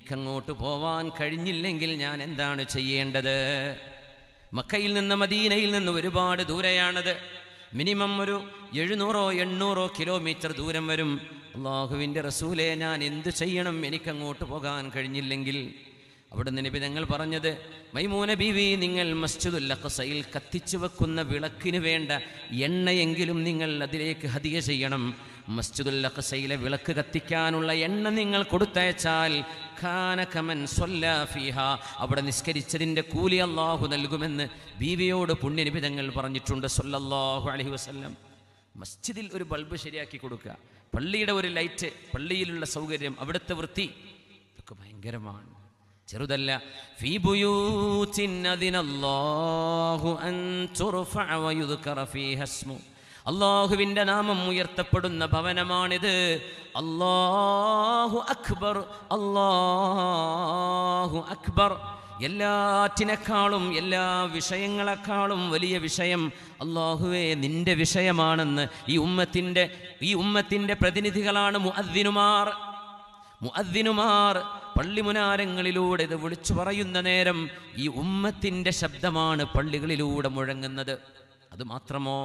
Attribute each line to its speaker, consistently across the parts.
Speaker 1: എനിക്കങ്ങോട്ട് പോവാൻ കഴിഞ്ഞില്ലെങ്കിൽ ഞാൻ എന്താണ് ചെയ്യേണ്ടത്? മക്കയിൽ നിന്ന് മദീനയിൽ നിന്ന് ഒരുപാട് ദൂരെയാണത്. മിനിമം ഒരു 700-800 കിലോമീറ്റർ ദൂരം വരും. അള്ളാഹുവിൻ്റെ റസൂലേ, ഞാൻ എന്തു ചെയ്യണം എനിക്കങ്ങോട്ട് പോകാൻ കഴിഞ്ഞില്ലെങ്കിൽ? അവിടുന്ന് നബി തങ്ങൾ പറഞ്ഞത്, മൈമൂന ബീവി, നിങ്ങൾ മസ്ജിദുൽ അഖ്സയിൽ കത്തിച്ചു വെക്കുന്ന വിളക്കിന് വേണ്ട എണ്ണയെങ്കിലും നിങ്ങൾ അതിലേക്ക് ഹദിയ ചെയ്യണം. മസ്ജിദുൽ അഖ്സയിലെ വിളക്ക് കത്തിക്കാനുള്ള എണ്ണ നിങ്ങൾ കൊടുത്തയച്ചാൽ ഖാന കമൻ സ്വല്ലാ ഫീഹാ, അവിടെ നിസ്കരിച്ചതിൻ്റെ കൂലി അള്ളാഹു നൽകുമെന്ന് ബീവിയോട് പുണ്യനബി തങ്ങൾ പറഞ്ഞിട്ടുണ്ട് സല്ലല്ലാഹു അലൈഹി വസല്ലം. മസ്ജിദിൽ ഒരു ബൾബ് ശരിയാക്കി കൊടുക്കുക, പള്ളിയുടെ ഒരു ലൈറ്റ്, പള്ളിയിലുള്ള സൗകര്യം, അവിടുത്തെ വൃത്തി, ഇതൊക്കെ ഭയങ്കരമാണ്, ചെറുതല്ല. ഫീ ബുയൂത്തിൻ അദിനല്ലാഹു അൻ തുർഫഅ വയുദ്കറ ഫീഹാ ഇസ്മു, അല്ലാഹുവിൻ്റെ നാമം ഉയർത്തപ്പെടുന്ന ഭവനമാണിത്. അല്ലാഹു അക്ബർ, അല്ലാഹു അക്ബർ. എല്ലാറ്റിനേക്കാളും എല്ലാ വിഷയങ്ങളെക്കാളും വലിയ വിഷയം അല്ലാഹുവേ നിന്റെ വിഷയമാണെന്ന് ഈ ഉമ്മത്തിൻ്റെ പ്രതിനിധികളാണ് മുഅദ്ദിനുമാർ. പള്ളിമുനാരങ്ങളിലൂടെ ഇത് വിളിച്ചു പറയുന്ന നേരം ഈ ഉമ്മത്തിൻ്റെ ശബ്ദമാണ് പള്ളികളിലൂടെ മുഴങ്ങുന്നത്. അതുമാത്രമോ,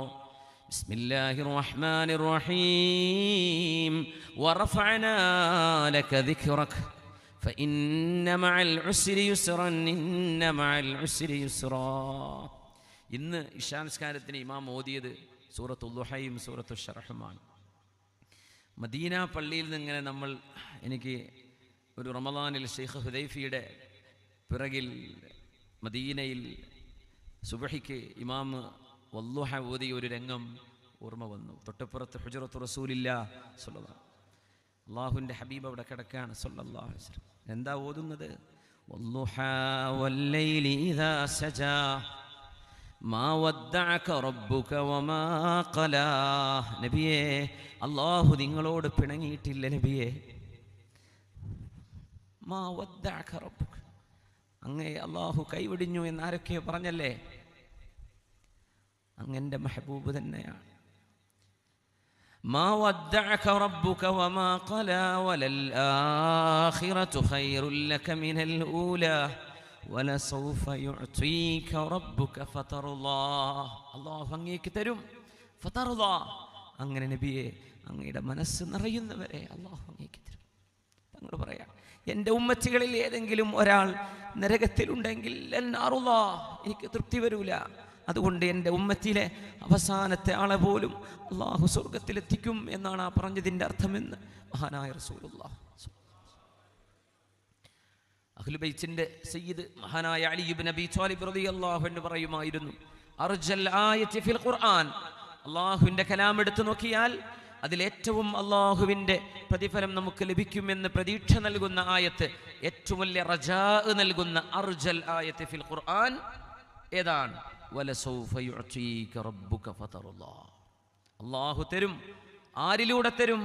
Speaker 1: ബിസ്മില്ലാഹിർ റഹ്മാനിർ റഹീം വറഫഅനാ ലക ദിക്റക ഫഇന്ന മഅൽ ഉസ്രി യുസ്റൻ ഇന്ന മഅൽ ഉസ്രി യുസ്റാ. ഇന്ന് ഇശാ നിസ്കാരത്തിന് ഇമാം ഓതിയത് സൂറത്തുൽ ദുഹയും സൂറത്തുൽ ശറഹുമാണ്. മദീന പള്ളിയിൽ നിന്നിങ്ങനെ എനിക്ക് ഒരു റമദാനിൽ ഷെയ്ഖ് ഹുദൈഫിയുടെ പിറകിൽ മദീനയിൽ സുബഹിക്ക് ഇമാം വല്ലുഹ ഓതിയ ഒരു രംഗം ഓർമ്മ വന്നു. തൊട്ടപ്പുറത്ത് ഹുജറത്തു റസൂലില്ലാഹി സ്വല്ലല്ലാഹു അലൈഹി വസല്ലം, അല്ലാഹുവിൻ്റെ ഹബീബ് അവിടെ കിടക്കുകയാണ് സ്വല്ലല്ലാഹു അലൈഹി വസല്ലം. എന്താ ഓതുന്നത്? വല്ലുഹ വല്ലൈലി ഇദാ സജാ മാ വദ്ദഅക റബ്ബുക വമാ ഖലാ. നബിയേ, അല്ലാഹു നിങ്ങളോട് പിണങ്ങിയിട്ടില്ല നബിയേ. മാ വദ്ദഅക റബ്ബുക, അങ്ങേ അല്ലാഹു കൈവിടിഞ്ഞു എന്നാരൊക്കെയോ പറഞ്ഞല്ലേ, അങ്ങൻ്റെ മെഹബൂബ് തന്നെയാണ്. മാ വദ്ദഅക റബ്ബുക വമാ ഖലാ വലൽ ആഖിറതു ഖൈറുൽ ലക മിനൽ ഊലാ വലസൗഫ യുഅ്തീക റബ്ബുക ഫതർളാ. അല്ലാഹു അങ്ങേക്ക് തരും, ഫതർളാ. അങ്ങനെ നബിയെ, അങ്ങയുടെ മനസ്സ് നിറയുന്നവരെ അല്ലാഹു അങ്ങേക്ക് തരും. തങ്ങൾ പറയാം, എൻ്റെ ഉമ്മത്തികളിൽ ഏതെങ്കിലും ഒരാൾ നരകത്തിലുണ്ടെങ്കിൽ എനിക്ക് തൃപ്തി വരൂല. അതുകൊണ്ട് എൻ്റെ ഉമ്മത്തിലെ അവസാനത്തെ ആളെ പോലും അള്ളാഹു സ്വർഗത്തിലെത്തിക്കും എന്നാണ് ആ പറഞ്ഞതിൻ്റെ അർത്ഥമെന്ന് മഹാനായ റസൂലുള്ളാഹി. അഹ്ലു ബൈത്തിന്റെ സയ്യിദ് മഹാനായ അലി ഇബ്നു അബീ ത്വാലിബ് റളിയല്ലാഹു അൻഹു പറയുമായിരുന്നു, അർജൽ ആയത്തി ഫിൽ ഖുർആൻ, അള്ളാഹുവിൻ്റെ കലാം എടുത്തു നോക്കിയാൽ അതിലേറ്റവും അള്ളാഹുവിൻ്റെ പ്രതിഫലം നമുക്ക് ലഭിക്കുമെന്ന് പ്രതീക്ഷ നൽകുന്ന ആയത്ത്, ഏറ്റവും വലിയ റജാ നൽകുന്ന അർജൽ ആയത്തി ഫിൽ ഖുർആൻ ഏതാണ്? വലസൗഫ യുഅ്തീക റബ്ബുക ഫതർളാ. അള്ളാഹു തരും. ആരിലൂടെ തരും?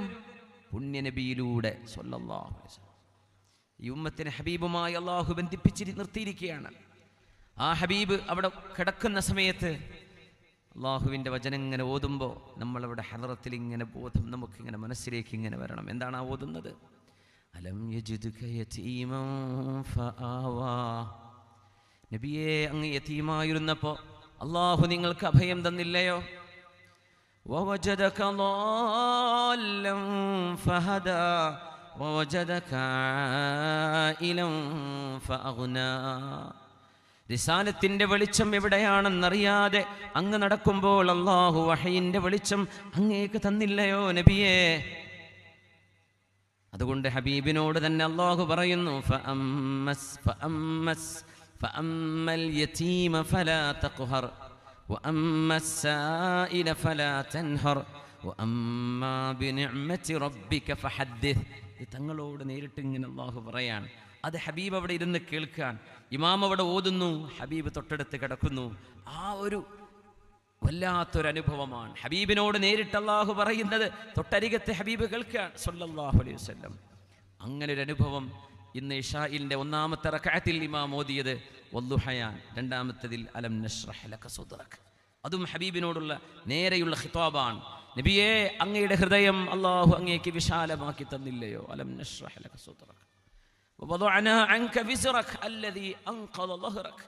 Speaker 1: പുണ്യനബിയിലൂടെ സ്വല്ലല്ലാഹു അലൈഹി വസല്ലം. ഈ ഉമ്മത്തിനെ ഹബീബുമായി അള്ളാഹു ബന്ധിപ്പിച്ച് നിർത്തിയിരിക്കുകയാണ്. ആ ഹബീബ് അവിടെ കിടക്കുന്ന സമയത്ത് അള്ളാഹുവിൻ്റെ വചനം ഇങ്ങനെ ഓതുമ്പോൾ നമ്മളവിടെ ഹദറത്തിൽ ഇങ്ങനെ ബോധം നമുക്കിങ്ങനെ മനസ്സിലേക്ക് ഇങ്ങനെ വരണം. എന്താണ് ആ ഓതുന്നത്? അലം യജിദ്ക യതീമൻ ഫആവാ. നബിയെ, അങ്ങ് യതീമായിരുന്നപ്പോൾ അള്ളാഹു നിങ്ങൾക്ക് അഭയം തന്നില്ലയോ? വവജദക ളാല്ലൻ ഫഹദാ വവജദക ആയിലൻ ഫഅഗ്നാ. റിസാലത്തിൻ്റെ വെളിച്ചം എവിടെയാണെന്നറിയാതെ അങ്ങ് നടക്കുമ്പോൾ അള്ളാഹു വഹയിൻ്റെ വെളിച്ചം അങ്ങേക്ക് തന്നില്ലയോ നബിയേ? അതുകൊണ്ട് ഹബീബിനോട് തന്നെ അള്ളാഹു പറയുന്നു, ഫഅമ്മൽ യതീമ ഫലാ തഖ്ഹർ വഅമ്മസ് സായില ഫലാ തൻഹർ വഅമ്മാ ബിനിഅ്മതി റബ്ബിക ഫഹദ്ദിസ്. തങ്ങളോട് നേരിട്ട് ഇങ്ങനെ അള്ളാഹു പറയാണ്. അത് ഹബീബ് അവിടെ ഇരുന്ന് കേൾക്കാൻ, ഇമാം അവിടെ ഓതുന്നു, ഹബീബ് തൊട്ടടുത്ത് കിടക്കുന്നു. ആ ഒരു വല്ലാത്തൊരനുഭവമാണ്. ഹബീബിനോട് നേരിട്ട് അള്ളാഹു പറയുന്നത് തൊട്ടരികത്തെ ഹബീബ് കേൾക്കാൻ സ്വല്ലല്ലാഹു അലൈഹി വസല്ലം. അങ്ങനെ ഒരു അനുഭവം ഇന്ന് ഇശാഇന്റെ ഒന്നാമത്തെ റക്അത്തിൽ ഇമാം ഓതിയത് വദ്ദുഹയാൻ, രണ്ടാമത്തേതിൽ അലം നശ്റഹ് ലക സദ്റക. അതും ഹബീബിനോടുള്ള നേരെയുള്ള ഖിതാബാണ്. നബിയേ, അങ്ങയുടെ ഹൃദയം അള്ളാഹു അങ്ങേക്ക് വിശാലമാക്കി തന്നില്ലയോ? അലം നശ്റഹ് ലക സദ്റക. വവദഅനാ അൻക വിസ്റക അല്ലദീ അൻഖദ ളഹ്റക.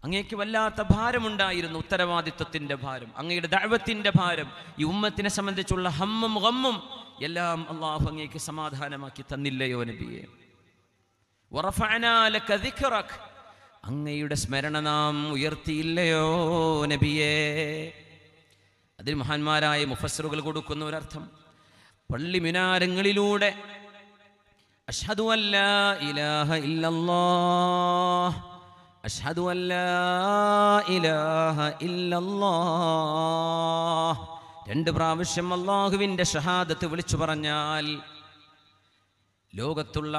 Speaker 1: അങ്ങേക്ക് വല്ലാത്ത ഭാരമുണ്ടായിരുന്നു, ഉത്തരവാദിത്വത്തിൻ്റെ ഭാരം, അങ്ങയുടെ ദഅവത്തിൻ്റെ ഭാരം, ഈ ഉമ്മത്തിനെ സംബന്ധിച്ചുള്ള ഹമ്മും ഗമ്മും എല്ലാം അള്ളാഹു അങ്ങേക്ക് സമാധാനമാക്കി തന്നില്ലയോ നബിയെ? വറഫഅനാ ലക ദിക്റക, അങ്ങയുടെ സ്മരണ നാം ഉയർത്തിയില്ലയോ നബിയെ? അതിൽ മഹാന്മാരായ മുഫസ്സിറുകൾ കൊടുക്കുന്ന ഒരർത്ഥം, പള്ളി മിനാരങ്ങളിലൂടെ അഷ്ഹദു അല്ലാ ഇലാഹ ഇല്ലല്ലാഹ്, അഷ്ഹദു അല്ലാ ഇലാഹ ഇല്ലല്ലാഹ് 2 പ്രാവശ്യം അല്ലാഹുവിൻ്റെ ഷഹാദത്ത് വിളിച്ചു പറഞ്ഞാൽ ലോകത്തുള്ള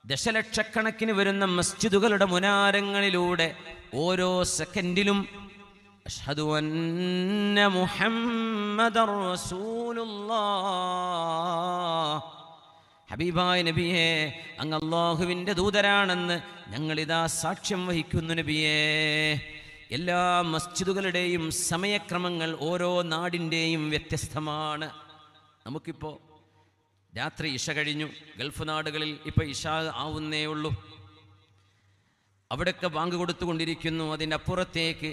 Speaker 1: ദശലക്ഷക്കണക്കിന് വരുന്ന മസ്ജിദുകളുടെ മുനാരങ്ങളിലൂടെ ഓരോ സെക്കൻഡിലും അഷ്ഹദു അന്ന മുഹമ്മദർ റസൂലുള്ളാഹ്, ഹബീബായ നബിയെ അങ്ങ് അല്ലാഹുവിൻ്റെ ദൂതരാണെന്ന് ഞങ്ങളിതാ സാക്ഷ്യം വഹിക്കുന്നു നബിയേ. എല്ലാ മസ്ജിദുകളുടെയും സമയക്രമങ്ങൾ ഓരോ നാടിൻ്റെയും വ്യത്യസ്തമാണ്. നമുക്കിപ്പോൾ രാത്രി ഇശ കഴിഞ്ഞു, ഗൾഫ് നാടുകളിൽ ഇപ്പോൾ ഇശ ആവുന്നേ ഉള്ളൂ, അവിടെയൊക്കെ ബാങ്ക് കൊടുത്തുകൊണ്ടിരിക്കുന്നു. അതിൻ്റെ അപ്പുറത്തേക്ക്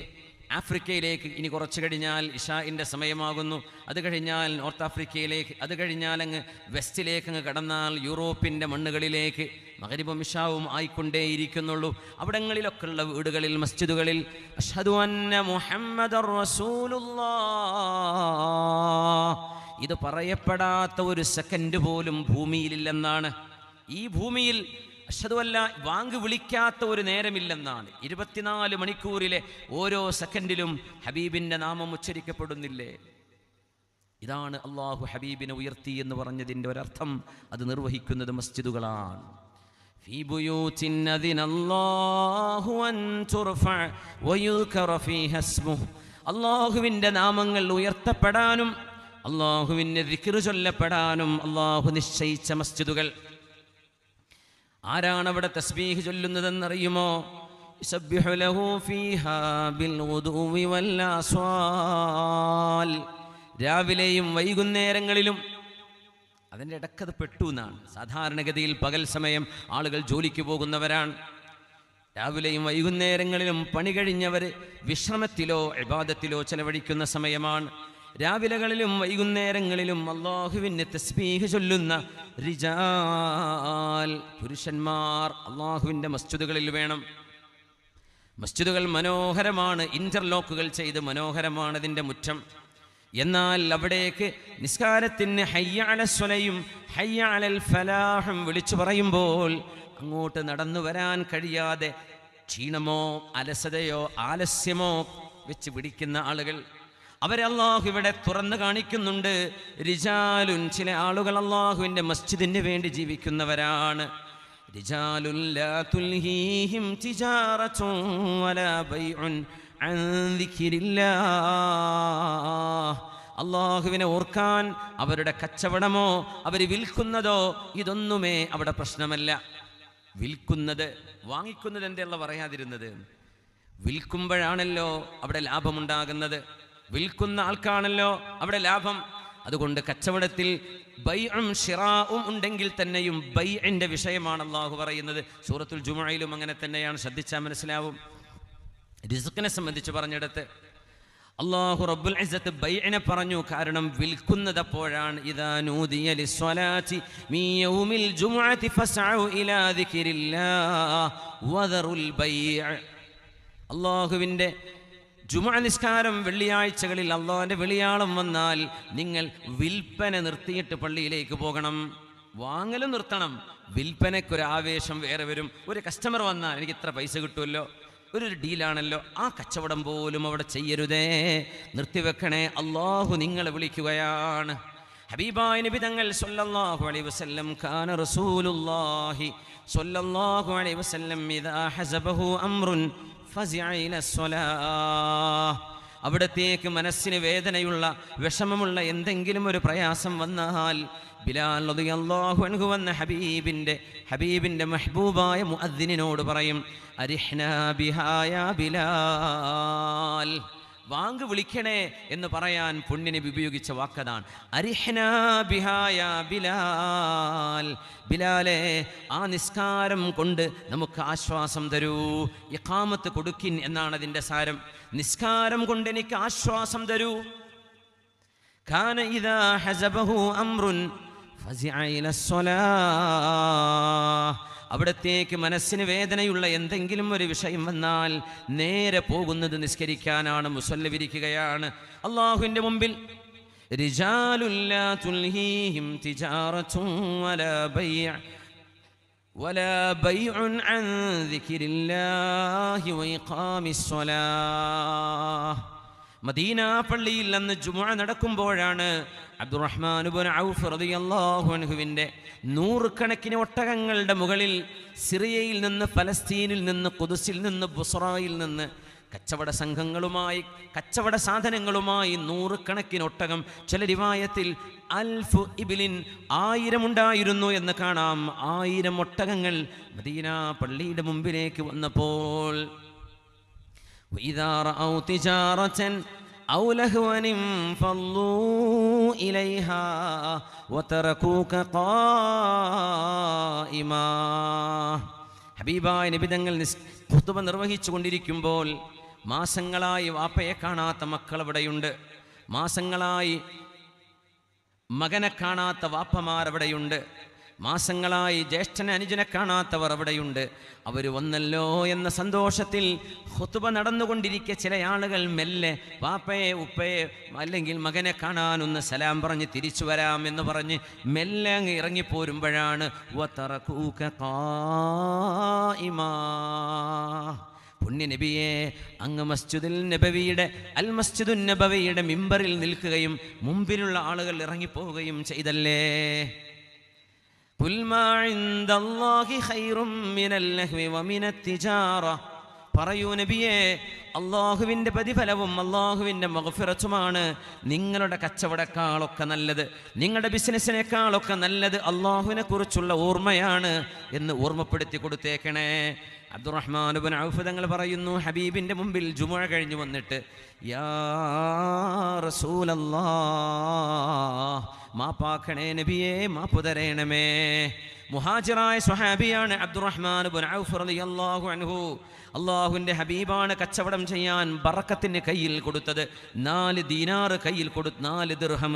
Speaker 1: ആഫ്രിക്കയിലേക്ക് ഇനി കുറച്ച് കഴിഞ്ഞാൽ ഇഷാഇൻ്റെ സമയമാകുന്നു. അത് കഴിഞ്ഞാൽ നോർത്ത് ആഫ്രിക്കയിലേക്ക്, അത് കഴിഞ്ഞാൽ അങ്ങ് വെസ്റ്റിലേക്ക് അങ്ങ് കടന്നാൽ യൂറോപ്പിൻ്റെ മണ്ണുകളിലേക്ക് മഗ്രിബും ഇഷാവും ആയിക്കൊണ്ടേയിരിക്കുന്നുള്ളൂ. അവിടങ്ങളിലൊക്കെയുള്ള വീടുകളിൽ, മസ്ജിദുകളിൽ അഷ്ഹദു അന്ന മുഹമ്മദർ റസൂലുള്ളാഹ് ഇത് പറയപ്പെടാത്ത ഒരു സെക്കൻഡ് പോലും ഭൂമിയിലില്ലെന്നാണ്. ഈ ഭൂമിയിൽ അഷ്ഹദു അല്ലാ വാങ്ക് വിളിക്കാത്ത ഒരു നേരമില്ലെന്നാണ്. 24 മണിക്കൂറിലെ ഓരോ സെക്കൻഡിലും ഹബീബിൻ്റെ നാമം ഉച്ചരിക്കപ്പെടുന്നില്ലേ? ഇതാണ് അള്ളാഹു ഹബീബിനെ ഉയർത്തി എന്ന് പറഞ്ഞതിൻ്റെ ഒരർത്ഥം. അത് നിർവഹിക്കുന്നത് മസ്ജിദുകളാണ്. ഫീ ബുയൂത്തിൻ അദിനല്ലാഹു അൻ തുർഫഅ വയുദ്കറ ഫീഹാ ഇസ്മുഹു, അള്ളാഹുവിൻ്റെ നാമങ്ങൾ ഉയർത്തപ്പെടാനും അള്ളാഹുവിൻ്റെ ദിക്ർ ചൊല്ലപ്പെടാനും അള്ളാഹു നിശ്ചയിച്ച മസ്ജിദുകൾ. ആരാണ് അവിടെ തസ്ബീഹ് ചൊല്ലുന്നതെന്നറിയുമോ? യുസബ്ബിഹു ലഹു ഫീഹാ ബിൽഗുദുവി വല്ലാസ്വാൽ, രാവിലെയും വൈകുന്നേരങ്ങളിലും. അതിൻ്റെ ഇടക്കത് പെട്ടു എന്നാണ്. സാധാരണഗതിയിൽ പകൽ സമയം ആളുകൾ ജോലിക്ക് പോകുന്നവരാണ്. രാവിലെയും വൈകുന്നേരങ്ങളിലും പണി കഴിഞ്ഞവർ വിശ്രമത്തിലോ ഇബാദത്തിലോ ചെലവഴിക്കുന്ന സമയമാണ്. രാവിലെകളിലും വൈകുന്നേരങ്ങളിലും അള്ളാഹുവിന് തസ്ബീഹ് ചൊല്ലുന്ന റിജാൽ, പുരുഷന്മാർ അള്ളാഹുവിൻ്റെ മസ്ജിദുകളിൽ വേണം. മസ്ജിദുകൾ മനോഹരമാണ്, ഇന്റർലോക്കുകൾ ചെയ്ത് മനോഹരമാണ് അതിൻ്റെ മുറ്റം. എന്നാൽ അവിടേക്ക് നിസ്കാരത്തിന് ഹയ്യ അലൽ സ്വലയും ഹയ്യ അലൽ ഫലാഹും വിളിച്ചു പറയുമ്പോൾ അങ്ങോട്ട് നടന്നു വരാൻ കഴിയാതെ ക്ഷീണമോ അലസതയോ ആലസ്യമോ വെച്ച് പിടിക്കുന്ന ആളുകൾ, അവരെ അള്ളാഹു ഇവിടെ തുറന്നു കാണിക്കുന്നുണ്ട്. റിജാലുൻ, ചില ആളുകൾ അള്ളാഹുവിൻ്റെ മസ്ജിദിന് വേണ്ടി ജീവിക്കുന്നവരാണ്. റിജാലുൻ ലാ തുൽഹീഹിം തിജാറത്തുൻ വലാ ബൈഉൻ അൻ ദിക്രില്ലാഹ്, അള്ളാഹുവിനെ ഓർക്കാൻ അവരുടെ കച്ചവടമോ അവർ വിൽക്കുന്നതോ ഇതൊന്നുമേ അവിടെ പ്രശ്നമല്ല. വിൽക്കുന്നത്, വാങ്ങിക്കുന്നത് എന്തെയുള്ള പറയാതിരുന്നത്? വിൽക്കുമ്പോഴാണല്ലോ അവിടെ ലാഭമുണ്ടാകുന്നത്, വിൽക്കുന്ന ആൾക്കാണല്ലോ അവിടെ ലാഭം. അതുകൊണ്ട് കച്ചവടത്തിൽ ബൈഉം ശിറാഉം ഉണ്ടെങ്കിൽ തന്നെയും ബൈഇന്റെ വിഷയമാണ് അള്ളാഹു പറയുന്നത്. സൂറത്തുൽ ജുമുഅയിലും അങ്ങനെ തന്നെയാണ്, ശ്രദ്ധിച്ചാൽ മനസ്സിലാവും. റിസ്ഖിനെ സംബന്ധിച്ച് പറഞ്ഞിടത്ത് അള്ളാഹു റബ്ബുൽ ഇസ്സത്ത് ബൈഇനെ പറഞ്ഞു. കാരണം വിൽക്കുന്നത് അപ്പോഴാണ്. ഇദാ നൂദിയ ലിസ്സലാത്തി മിൻ യൗമിൽ ജുമുഅത്തി ഫസ്അഉ ഇലാ ദിക്രില്ലാഹ് വദറുൽ ബൈഅ. അള്ളാഹുവിൻ്റെ ജുമുഅ നിസ്കാരം വെള്ളിയാഴ്ചകളിൽ അള്ളാഹുവിൻ്റെ വെളിയാളം വന്നാൽ നിങ്ങൾ വിൽപ്പന നിർത്തിയിട്ട് പള്ളിയിലേക്ക് പോകണം. വാങ്ങലും നിർത്തണം. വിൽപ്പനയ്ക്കൊരു ആവേശം വേറെ വരും. ഒരു കസ്റ്റമർ വന്നാൽ എനിക്ക് ഇത്ര പൈസ കിട്ടുമല്ലോ, ഒരു ഡീലാണല്ലോ, ആ കച്ചവടം പോലും അവിടെ ചെയ്യരുതേ, നിർത്തിവെക്കണേ. അള്ളാഹു നിങ്ങളെ വിളിക്കുകയാണ്. ഹബീബായ നബി തങ്ങൾ സ്വല്ലല്ലാഹു അലൈഹി വസല്ലം കാന റസൂലുള്ളാഹി സ്വല്ലല്ലാഹു അലൈഹി വസല്ലം ഇദാ ഹസബഹു അംറുൻ ഫസിഅ ഇലാ സ്വലാഹ്, അവിടത്തേക്ക് മനസ്സിന് വേദനയുള്ള വിഷമമുള്ള എന്തെങ്കിലും ഒരു പ്രയാസം വന്നാൽ ബിലാൽ റളിയല്ലാഹു അൻഹു വന്ന ഹബീബിൻ്റെ മെഹബൂബായ മുഅദ്ദിനിനോട് പറയും, അരിഹ്നാ ബിഹാ യാ ബിലാൽ, വാങ്ക് വിളിക്കണേ എന്ന് പറയാൻ പുണ്യനബി ഉപയോഗിച്ച വാക്കതാണ്. അരിഹ്നാ ബിഹാ യാ ബിലാൽ, ബിലാലെ ആ നിസ്കാരം കൊണ്ട് നമുക്ക് ആശ്വാസം തരൂ. ഇഖാമത്ത് കൊടുക്കിൻ എന്നാണ് അതിൻ്റെ സാരം. നിസ്കാരം കൊണ്ട് എനിക്ക് ആശ്വാസം തരൂ. കാന ഇദാ ഹസബഹു അംറുൻ ഫസിഅ ഇലസ്സലാഹ്, അവിടത്തേക്ക് മനസ്സിന് വേദനയുള്ള എന്തെങ്കിലും ഒരു വിഷയം വന്നാൽ നേരെ പോകുന്നത് നിസ്കരിക്കാനാണ്, മുസല്ല വിരിക്കുകയാണ്. അള്ളാഹുവിൻ്റെ മുമ്പിൽ റിജാലുൻ ലാ തുൽഹീഹിം തിജാറത്തുൻ വലാ ബൈഉൻ അൻ ദിക്രില്ലാഹി വഇഖാമിസ്സലാഹ്. മദീന പള്ളിയിൽ അന്ന് ജുമുഅ നടക്കുമ്പോഴാണ് അബ്ദുറഹ്മാൻ ഇബ്നു ഔഫ് റളിയല്ലാഹു അൻഹുവിൻ്റെ 100 കണക്കിന് ഒട്ടകങ്ങളുടെ മുകളിൽ സിറിയയിൽ നിന്ന്, ഫലസ്തീനിൽ നിന്ന്, ഖുദ്സിൽ നിന്ന്, ബുസ്റയിൽ നിന്ന് കച്ചവട സംഘങ്ങളുമായി, കച്ചവട സാധനങ്ങളുമായി 100 കണക്കിന് ഒട്ടകം, ചില റിവായത്തിൽ 1000 ഇബ്ലിൻ 1000 ഉണ്ടായിരുന്നു എന്ന് കാണാം. 1000 ഒട്ടകങ്ങൾ മദീന പള്ളിയുടെ മുമ്പിലേക്ക് വന്നപ്പോൾ وإذا رأوا تجارة أو لهوا انفضوا إليها وتركوك قائما. ഹബീബായ നബി തങ്ങൾ ഖുതുബ നിർവഹിച്ചു കൊണ്ടിരിക്കുമ്പോൾ മാസങ്ങളായി വാപ്പയെ കാണാത്ത മക്കൾ അവിടെയുണ്ട്, മാസങ്ങളായി മകനെ കാണാത്ത വാപ്പമാർ അവിടെയുണ്ട്, മാസങ്ങളായി ജ്യേഷ്ഠനെ അനുജനെ കാണാത്തവർ അവിടെയുണ്ട്. അവർ വന്നല്ലോ എന്ന സന്തോഷത്തിൽ ഖുതുബ നടന്നുകൊണ്ടിരിക്കെ ചില ആളുകൾ മെല്ലെ വാപ്പയെ ഉപ്പയെ അല്ലെങ്കിൽ മകനെ കാണാനൊന്ന് സലാം പറഞ്ഞ് തിരിച്ചു വരാം എന്ന് പറഞ്ഞ് മെല്ലെ അങ്ങ് ഇറങ്ങിപ്പോരുമ്പോഴാണ് വതറകൂക ഖായിമാ, പുണ്യനബിയെ അങ്ങ് മസ്ജിദുൽ നബവിയുടെ അൽ മസ്ജിദുൻ നബവിയുടെ മിമ്പറിൽ നിൽക്കുകയും മുമ്പിലുള്ള ആളുകൾ ഇറങ്ങിപ്പോവുകയും ചെയ്തല്ലേ. ഖുൽ മാ ഇൻദല്ലാഹി ഖൈറും മിനൽ ലഹ്വി വമിനത് തിജാറ, പറയൂ നബിയെ, അള്ളാഹുവിൻ്റെ പ്രതിഫലവും അള്ളാഹുവിൻ്റെ മഗ്ഫിറത്തുമാണ് നിങ്ങളുടെ കച്ചവടക്കാളൊക്കെ നല്ലത്, നിങ്ങളുടെ ബിസിനസ്സിനേക്കാളൊക്കെ നല്ലത് അള്ളാഹുവിനെ കുറിച്ചുള്ള ഓർമ്മയാണ് എന്ന് ഓർമ്മപ്പെടുത്തി കൊടുത്തേക്കണേ. അബ്ദുറഹ്മാൻ ഇബ്നു ഔഫ് തങ്ങൾ പറയുന്നു, ഹബീബിൻ്റെ മുമ്പിൽ ജുമുഅ കഴിഞ്ഞു വന്നിട്ട്, യാ റസൂലല്ലാഹ്, മാപ്പാക്കണേ നബിയേ, മാപ്പ് തരേണമേ. മുഹാജിറായ സ്വഹാബിയാണ് അബ്ദുറഹ്മാൻ ഇബ്നു ഔഫ് റളിയല്ലാഹു അൻഹു. അള്ളാഹുവിൻ്റെ ഹബീബാണ് കച്ചവടം ചെയ്യാൻ ബറക്കത്തിന് കയ്യിൽ കൊടുത്തത്. 4 ദീനാർ കയ്യിൽ കൊടുത്തു, 4 ദിർഹം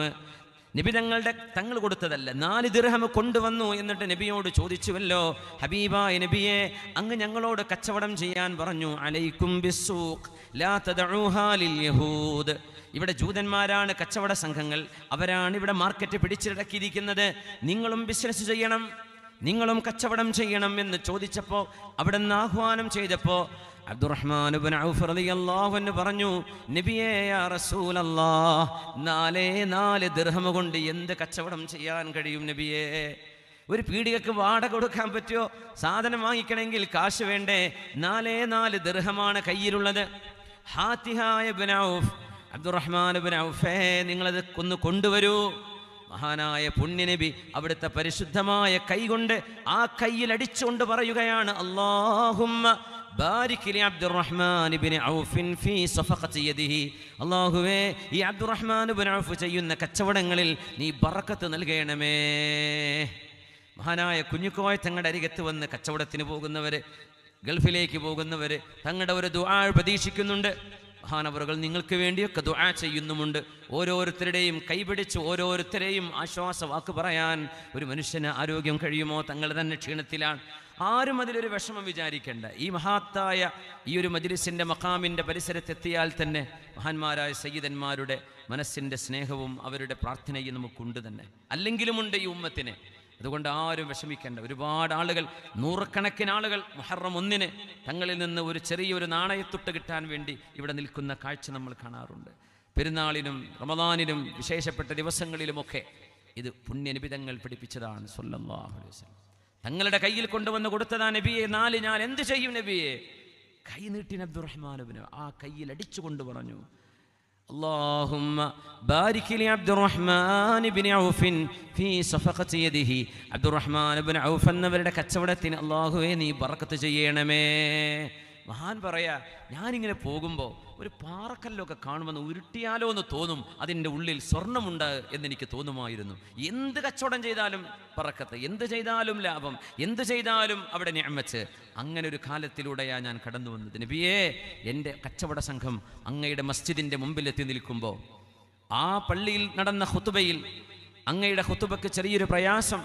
Speaker 1: നബി തങ്ങൾ കൊടുത്തതല്ല, 4 ദിർഹം കൊണ്ടുവന്നു. എന്നിട്ട് നബിയോട് ചോദിച്ചുവല്ലോ, ഹബീബായ നബിയെ, അങ്ങ് ഞങ്ങളോട് കച്ചവടം ചെയ്യാൻ പറഞ്ഞു. അലൈക്കും ബിസ്സൂഖ് ലാ തദഊഹാ ലിൽ യഹൂദ്, ഇവിടെ ജൂതന്മാരാണ് കച്ചവട സംഘങ്ങൾ, അവരാണ് ഇവിടെ മാർക്കറ്റ് പിടിച്ചിടക്കിയിരിക്കുന്നത്, നിങ്ങളും ബിസിനസ് ചെയ്യണം, നിങ്ങളും കച്ചവടം ചെയ്യണം എന്ന് ചോദിച്ചപ്പോൾ, അവിടെ നിന്ന് ആഹ്വാനം ചെയ്തപ്പോൾ അബ്ദുറഹ്മാൻ ഇബ്നു ഔഫ് റളിയല്ലാഹു അൻഹു പറഞ്ഞു, നബിയേ യാ റസൂലല്ലാഹ്, 4 ദിർഹം കൊണ്ട് എന്ത് കച്ചവടം ചെയ്യാൻ കഴിയും നബിയേ? ഒരു പീടികക്ക് വാടക കൊടുക്കാൻ പറ്റുമോ? സാധനം വാങ്ങിക്കണമെങ്കിൽ കാശ് വേണ്ടേ? 4 ദിർഹമാണ് കയ്യിലുള്ളത്. ഹാത്തിഹായ ഇബ്നു ഔഫ്, അബ്ദുറഹ്മാൻ ഇബ്നു ഔഫേ, നിങ്ങളത് ഒന്ന് കൊണ്ടുവരൂ. മഹാനായ പുണ്യനബി അവിടുത്തെ പരിശുദ്ധമായ കൈകൊണ്ട് ആ കയ്യിൽ അടിച്ചുകൊണ്ട് പറയുകയാണ്, അല്ലാഹുമ്മ ബാരിക് ലി അബ്ദുറഹ്മാൻ ഇബ്നു ഔഫിൻ ഫീ സഫഖതി യദിഹി, അല്ലാഹുവേ, ഈ അബ്ദുറഹ്മാൻ ഇബ്നു ഔഫ് ചെയ്യുന്ന കച്ചവടങ്ങളിൽ നീ ബറക്കത്ത് നൽകണമേ. മഹാനായ കുഞ്ഞുക്കോയ തങ്ങളുടെ അരികത്ത് വന്ന് കച്ചവടത്തിന് പോകുന്നവർ, ഗൾഫിലേക്ക് പോകുന്നവർ തങ്ങളുടെ ഒരു ദുആ പ്രതീക്ഷിക്കുന്നുണ്ട്. മഹാനവറുകൾ നിങ്ങൾക്ക് വേണ്ടിയൊക്കെ ദുആ ചെയ്യുന്നുമുണ്ട്. ഓരോരുത്തരുടെയും കൈപിടിച്ച് ഓരോരുത്തരെയും ആശ്വാസ വാക്ക് പറയാൻ ഒരു മനുഷ്യന് ആരോഗ്യം കഴിയുമോ? തങ്ങൾ തന്നെ ക്ഷീണത്തിലാണ്. ആരും അതിലൊരു വിഷമം വിചാരിക്കേണ്ട. ഈ മഹാത്തായ ഈ ഒരു മജ്ലിസിൻ്റെ മഖാമിൻ്റെ പരിസരത്തെത്തിയാൽ തന്നെ മഹാന്മാരായ സയ്യിദന്മാരുടെ മനസ്സിൻ്റെ സ്നേഹവും അവരുടെ പ്രാർത്ഥനയും നമുക്കുണ്ട് തന്നെ, അല്ലെങ്കിലുമുണ്ട് ഈ ഉമ്മത്തിന്. അതുകൊണ്ട് ആരും വിഷമിക്കേണ്ട. ഒരുപാട് ആളുകൾ, 100 കണക്കിന് ആളുകൾ മുഹറം 1 തങ്ങളിൽ നിന്ന് ഒരു ചെറിയൊരു നാണയത്തുട്ട് കിട്ടാൻ വേണ്ടി ഇവിടെ നിൽക്കുന്ന കാഴ്ച നമ്മൾ കാണാറുണ്ട്. പെരുന്നാളിനും റമദാനിനും വിശേഷപ്പെട്ട ദിവസങ്ങളിലുമൊക്കെ ഇത് പുണ്യനബി തങ്ങൾ പഠിപ്പിച്ചതാണ് സ്വല്ലല്ലാഹു അലൈഹി വസല്ലം. തങ്ങളുടെ കയ്യിൽ കൊണ്ടുവന്ന് കൊടുത്തതാ നബിയെ. 4 ഞാൻ എന്ത് ചെയ്യും നബിയെ? കൈ നീട്ടിന അബ്ദുറഹ്മാൻ ഇബ്നു ആ കയ്യിൽ അടിച്ചുകൊണ്ട് പറഞ്ഞു, അല്ലാഹുമ്മ ബാരിക് ലി അബ്ദുറഹ്മാൻ ഇബ്നു ഔഫിൻ ഫീ സഫഖതി യദിഹി, അബ്ദുറഹ്മാൻ ഇബ്നു ഔഫ് എന്നവരുടെ കച്ചവടത്തിന് അല്ലാഹുവേ നീ ബറക്കത്ത് ചെയ്യണമേ. മഹാൻ പറയാ, ഞാനിങ്ങനെ പോകുമ്പോൾ ഒരു പാറക്കല്ലൊക്കെ കാണുമെന്ന് ഉരുട്ടിയാലോ എന്ന് തോന്നും, അതിൻ്റെ ഉള്ളിൽ സ്വർണ്ണമുണ്ട് എന്നെനിക്ക് തോന്നുമായിരുന്നു. എന്ത് കച്ചവടം ചെയ്താലും പറക്കത്ത്, എന്ത് ചെയ്താലും ലാഭം, എന്ത് ചെയ്താലും അവിടെ നിഅമത്ത്. അങ്ങനെ ഒരു കാലത്തിലൂടെയാണ് ഞാൻ കടന്നു വന്നത്. നബിയേ, എൻ്റെ കച്ചവട സംഘം അങ്ങയുടെ മസ്ജിദിൻ്റെ മുമ്പിലെത്തി നിൽക്കുമ്പോൾ ആ പള്ളിയിൽ നടന്ന ഖുതുബയിൽ അങ്ങയുടെ ഖുതുബക്ക് ചെറിയൊരു പ്രയാസം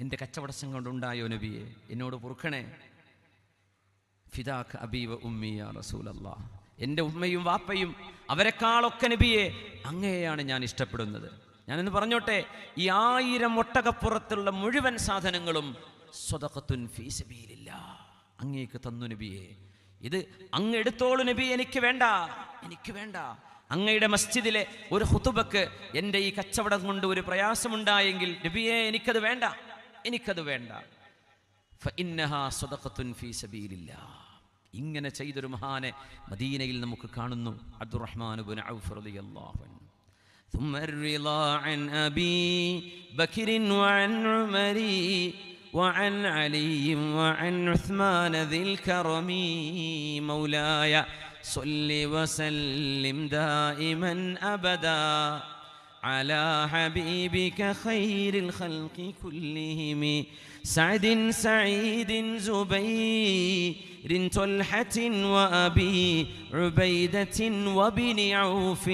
Speaker 1: എൻ്റെ കച്ചവട സംഘം കൊണ്ടുണ്ടായോ നബിയെ, എന്നോട് പൊറുക്കണേ. ഫിദാക അബീ വ ഉമ്മി യാ റസൂലല്ലാഹ്, എൻ്റെ ഉമ്മയും വാപ്പയും അവരെക്കാളൊക്കെ നബിയെ അങ്ങയെയാണ് ഞാൻ ഇഷ്ടപ്പെടുന്നത്. ഞാനെന്ന് പറഞ്ഞോട്ടെ, ഈ 1000 ഒട്ടകപ്പുറത്തുള്ള മുഴുവൻ സാധനങ്ങളും സ്വദഖത്തുൻ ഫീ സബീലില്ലാഹ് അങ്ങേക്ക് തന്നു നബിയെ. ഇത് അങ്ങ് എടുത്തോളൂ നബി, എനിക്ക് വേണ്ട, എനിക്ക് വേണ്ട. അങ്ങയുടെ മസ്ജിദിലെ ഒരു ഖുതുബക്ക് എൻ്റെ ഈ കച്ചവടം കൊണ്ട് ഒരു പ്രയാസമുണ്ടായെങ്കിൽ നബിയെ എനിക്കത് വേണ്ട, എനിക്കത് വേണ്ട. ഫഇന്നഹാ സ്വദഖത്തുൻ ഫീ സബീലില്ലാഹ്. ഇങ്ങനെ ചെയ്തൊരു മഹാനെ മദീനയിൽ നമുക്ക് കാണുന്നു. അബ്ദുറഹ്മാൻ ഇബ്നു ഔഫ് റളിയല്ലാഹു അൻഹു. ثم الرضا عن أبي بكر وعن عمر وعن علي وعن عثمان ذي الكرم مولاي صل وسلم دائما أبدا على حبيبك خير الخلق كلهم سعد سعيد زبير طلحة وأبي عبيدة وبن عوف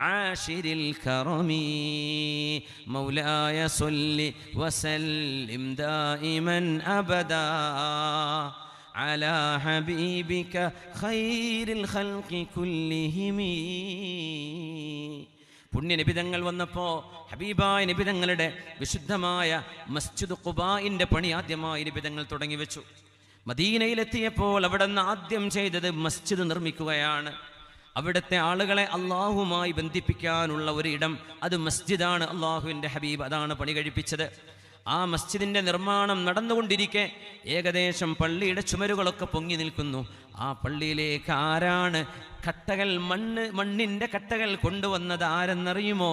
Speaker 1: عاشر الكرم مولاي صل وسلم دائما أبدا على حبيبك خير الخلق كلهم. പുണ്യനിബിതങ്ങൾ വന്നപ്പോൾ ഹബീബായ നിബിതങ്ങളുടെ വിശുദ്ധമായ മസ്ജിദ് ഖുബാഇന്റെ പണി ആദ്യമായി നിബിതങ്ങൾ തുടങ്ങി വെച്ചു. മദീനയിലെത്തിയപ്പോൾ അവിടെ നിന്ന് ആദ്യം ചെയ്തത് മസ്ജിദ് നിർമ്മിക്കുകയാണ്. അവിടുത്തെ ആളുകളെ അള്ളാഹുമായി ബന്ധിപ്പിക്കാനുള്ള ഒരു ഇടം, അത് മസ്ജിദാണ്. അള്ളാഹുവിൻ്റെ ഹബീബ് അതാണ് പണി കഴിപ്പിച്ചത്. ആ മസ്ജിദിൻ്റെ നിർമ്മാണം നടന്നുകൊണ്ടിരിക്കെ ഏകദേശം പള്ളിയുടെ ചുമരുകളൊക്കെ പൊങ്ങി നിൽക്കുന്നു. ആ പള്ളിയിലേക്ക് ആരാണ് കട്ടകൾ, മണ്ണിൻ്റെ കട്ടകൾ കൊണ്ടുവന്നത് ആരെന്നറിയുമോ?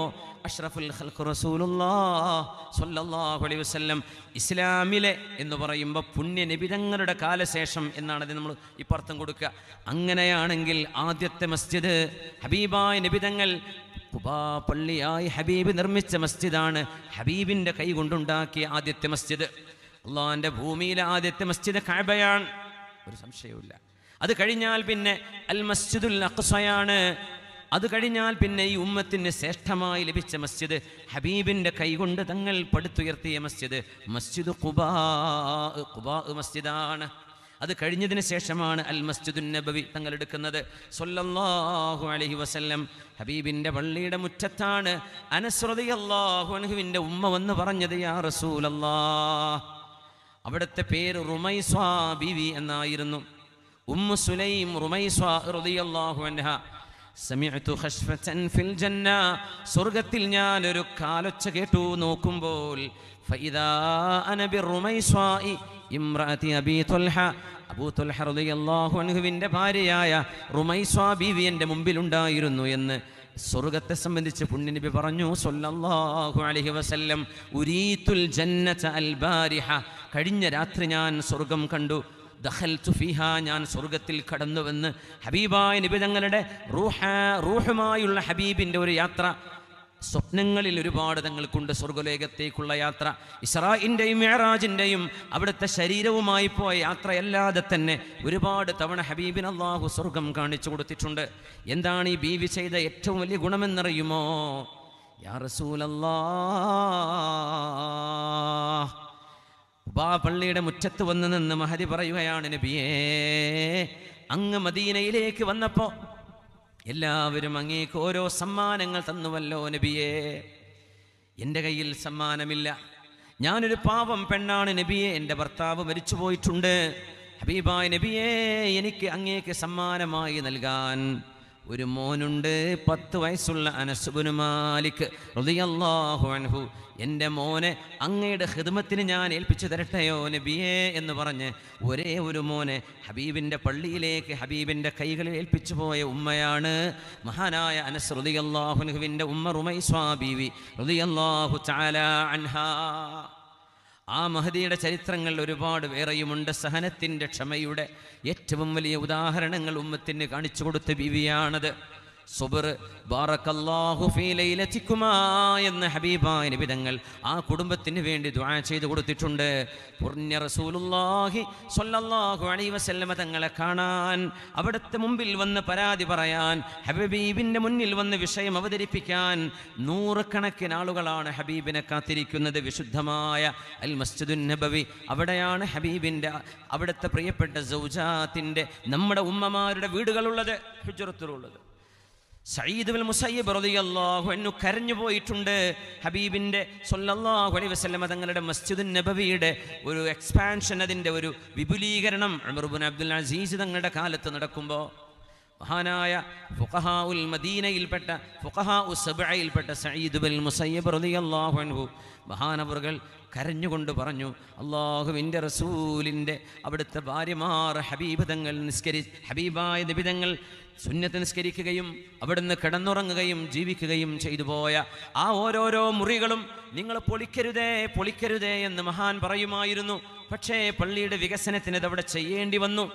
Speaker 1: അഷ്റഫുൽ ഖൽഖ് റസൂലുള്ളാഹ് സ്വല്ലല്ലാഹു അലൈഹി വസല്ലം. ഇസ്ലാമിലെ എന്ന് പറയുമ്പോൾ പുണ്യനിബിതങ്ങളുടെ കാലശേഷം എന്നാണ് അത് നമ്മൾ ഇപ്പർത്ഥം കൊടുക്കുക. അങ്ങനെയാണെങ്കിൽ ആദ്യത്തെ മസ്ജിദ് ഹബീബായ നിബിതങ്ങൾ ഖുബാ പള്ളിയായി ഹബീബ് നിർമ്മിച്ച മസ്ജിദാണ്. ഹബീബിൻ്റെ കൈ കൊണ്ടുണ്ടാക്കിയ ആദ്യത്തെ മസ്ജിദ്. അള്ളാഹിൻ്റെ ഭൂമിയിലെ ആദ്യത്തെ മസ്ജിദ് കഅബയാണ്, ഒരു സംശയവുമില്ല. അത് കഴിഞ്ഞാൽ പിന്നെ അൽ മസ്ജിദുൽ അഖ്സയാണ്. അത് കഴിഞ്ഞാൽ പിന്നെ ഈ ഉമ്മത്തിന് ശ്രേഷ്ഠമായി ലഭിച്ച മസ്ജിദ്, ഹബീബിൻ്റെ കൈകൊണ്ട് തങ്ങൾ പടുത്തുയർത്തിയ മസ്ജിദ്, മസ്ജിദ് ഖുബാ മസ്ജിദാണ്. അത് കഴിഞ്ഞതിന് ശേഷമാണ് അൽ മസ്ജിദുൻ നബവി തങ്ങൾ എടുക്കുന്നത്. സ്വല്ലല്ലാഹു അലൈഹി വസല്ലം ഹബീബിൻ്റെ പള്ളിയുടെ മുറ്റത്താണ് അനസ് റളിയല്ലാഹു അൻഹുവിൻ്റെ ഉമ്മ വന്ന് പറഞ്ഞത്, യാ റസൂലല്ലാഹ്. അവിടുത്തെ പേര് റുമൈസ്വാ ബീവി എന്നായിരുന്നു. ഉമ്മു സുലൈം റുമൈസ്വാ റളിയല്ലാഹു അൻഹ. സമിഅതു ഖശ്ഫതൻ ഫിൽ ജന്ന, സ്വർഗ്ഗത്തിൽ ഞാനൊരു കാലൊച്ച കേട്ടു. നോക്കുമ്പോൾ ഫഇദാ അന ബിറുമൈസ്വാഇ ഇംറഅതി അബീ ത്വൽഹ, അബൂ ത്വൽഹ റളിയല്ലാഹു അൻഹുവിൻ്റെ ഭാര്യയായ റുമൈസ്വാ ബീവി എൻ്റെ മുമ്പിലുണ്ടായിരുന്നു എന്ന് സ്വർഗ്ഗത്തെ സംബന്ധിച്ച് പുണ്യനബി പറഞ്ഞു സ്വല്ലല്ലാഹു അലൈഹി വസല്ലം. ഉരീതുൽ ജന്നത അൽ ബാരിഹ, കഴിഞ്ഞ രാത്രി ഞാൻ സ്വർഗ്ഗം കണ്ടു. ദഖൽതു ഫീഹാ, ഞാൻ സ്വർഗ്ഗത്തിൽ കടന്നുവെന്ന് ഹബീബായ നബി തങ്ങളുടെ റൂഹുമായുള്ള ഹബീബിൻ്റെ ഒരു യാത്ര. സ്വപ്നങ്ങളിൽ ഒരുപാട് തങ്ങൾക്കുണ്ട് സ്വർഗ്ഗലോകത്തേക്കുള്ള യാത്ര. ഇസ്രാഇൻ്റെയും മിഅ്റാജിൻ്റെയും അവിടുത്തെ ശരീരവുമായി പോയ യാത്രയല്ലാതെ തന്നെ ഒരുപാട് തവണ ഹബീബിന് അല്ലാഹു സ്വർഗ്ഗം കാണിച്ചു കൊടുത്തിട്ടുണ്ട്. എന്താണ് ഈ ബീവി ചെയ്ത ഏറ്റവും വലിയ ഗുണമെന്നറിയുമോ? യാ റസൂലല്ലാഹ്, ഖുബാ പള്ളിയുടെ മുറ്റത്ത് വന്ന് നിന്ന് മഹദി പറയുകയാണ്, നബിയേ, അങ്ങ് മദീനയിലേക്ക് വന്നപ്പോൾ എല്ലാവരും അങ്ങേക്ക് ഓരോ സമ്മാനങ്ങൾ തന്നുവല്ലോ നബിയേ. എൻ്റെ കയ്യിൽ സമ്മാനമില്ല, ഞാനൊരു പാവം പെണ്ണാണ് നബിയെ, എൻ്റെ ഭർത്താവ് മരിച്ചു പോയിട്ടുണ്ട്. ഹബീബായ നബിയേ, എനിക്ക് അങ്ങേക്ക് സമ്മാനമായി നൽകാൻ ഒരു മോനുണ്ട്, 10 വയസ്സുള്ള അനസ് ഇബ്നു മാലിക് റളിയല്ലാഹു അൻഹു. എൻ്റെ മോനെ അങ്ങയുടെ ഖിദ്മത്തിന് ഞാൻ ഏൽപ്പിച്ചു തരട്ടെയോ നബിയേ എന്ന് പറഞ്ഞ് ഒരേ ഒരു മോനെ ഹബീബിൻ്റെ പള്ളിയിലേക്ക് ഹബീബിൻ്റെ കൈകളിൽ ഏൽപ്പിച്ചു പോയ ഉമ്മയാണ് മഹാനായ അനസ് റളിയല്ലാഹു അൻഹുവിൻ്റെ ഉമ്മ റുമൈസ്വാ ബീവി റളിയല്ലാഹു തആല അൻഹാ. ആ മഹദിയുടെ ചരിത്രങ്ങൾ ഒരുപാട് വേറെയുമുണ്ട്. സഹനത്തിൻ്റെ, ക്ഷമയുടെ ഏറ്റവും വലിയ ഉദാഹരണങ്ങൾ ഉമ്മത്തിന് കാണിച്ചു കൊടുത്ത ബീവിയാണത്. സുബ്ർ ബാറക്കല്ലാഹു ഫീ ലൈലതികുമാ എന്ന ഹബീബായ നബി തങ്ങൾ ആ കുടുംബത്തിന് വേണ്ടി ദുആ ചെയ്തു കൊടുത്തിട്ടുണ്ട്. പുണ്യ റസൂലുള്ളാഹി സ്വല്ലല്ലാഹു അലൈഹി വസല്ലമ തങ്ങളെ കാണാൻ, അവിടുത്തെ മുമ്പിൽ വന്ന് പരാതി പറയാൻ, ഹബീബിൻ്റെ മുന്നിൽ വന്ന് വിഷയം അവതരിപ്പിക്കാൻ നൂറുകണക്കിന് ആളുകളാണ് ഹബീബിനെ കാത്തിരിക്കുന്നത്. വിശുദ്ധമായ അൽ മസ്ജിദുൻ നബവി, അവിടെയാണ് ഹബീബിൻ്റെ, അവിടുത്തെ പ്രിയപ്പെട്ട സൗജാത്തിൻ്റെ, നമ്മുടെ ഉമ്മമാരുടെ വീടുകളുള്ളത്, ഹുജ്റത്തുള്ളത്. സഈദ് ബിൻ മുസയ്യിബ് റളിയല്ലാഹു അൻഹു കരഞ്ഞു പോയിട്ടുണ്ട്. ഹബീബിൻ്റെ സ്വല്ലല്ലാഹു അലൈഹി വസല്ലമ തങ്ങളുടെ മസ്ജിദുൻ നബവിയുടെ ഒരു എക്സ്പാൻഷൻ, അതിൻ്റെ ഒരു വിപുലീകരണം ഉമർ ഇബ്നു അബ്ദുൽ അസീസ് തങ്ങളുടെ കാലത്ത് നടക്കുമ്പോൾ മഹാനായ ഫുഖഹാഉൽ മദീനയിൽപ്പെട്ട ഫുഖഹാഉ സബ്അയിൽപ്പെട്ട സഈദ് ബിൻ മുസയ്യിബ് റളിയല്ലാഹു അൻഹു മഹാനവറുകൾ കരഞ്ഞുകൊണ്ട് പറഞ്ഞു, അല്ലാഹുവിൻ്റെ റസൂലിൻ്റെ അവിടുത്തെ ഭാര്യമാർ ഹബീബ് തങ്ങൾ ഹബീബായ നബി തങ്ങൾ സുന്നത്ത് നിസ്കരിക്കുകയും അവിടുന്ന് കിടന്നുറങ്ങുകയും ജീവിക്കുകയും ചെയ്തു പോയ ആ ഓരോരോ മുറികളും നിങ്ങൾ പൊളിക്കരുതേ പൊളിക്കരുതേ എന്ന് മഹാൻ പറയുമായിരുന്നു. പക്ഷേ പള്ളിയുടെ വികസനത്തിന് അതവിടെ ചെയ്യേണ്ടി വന്നു.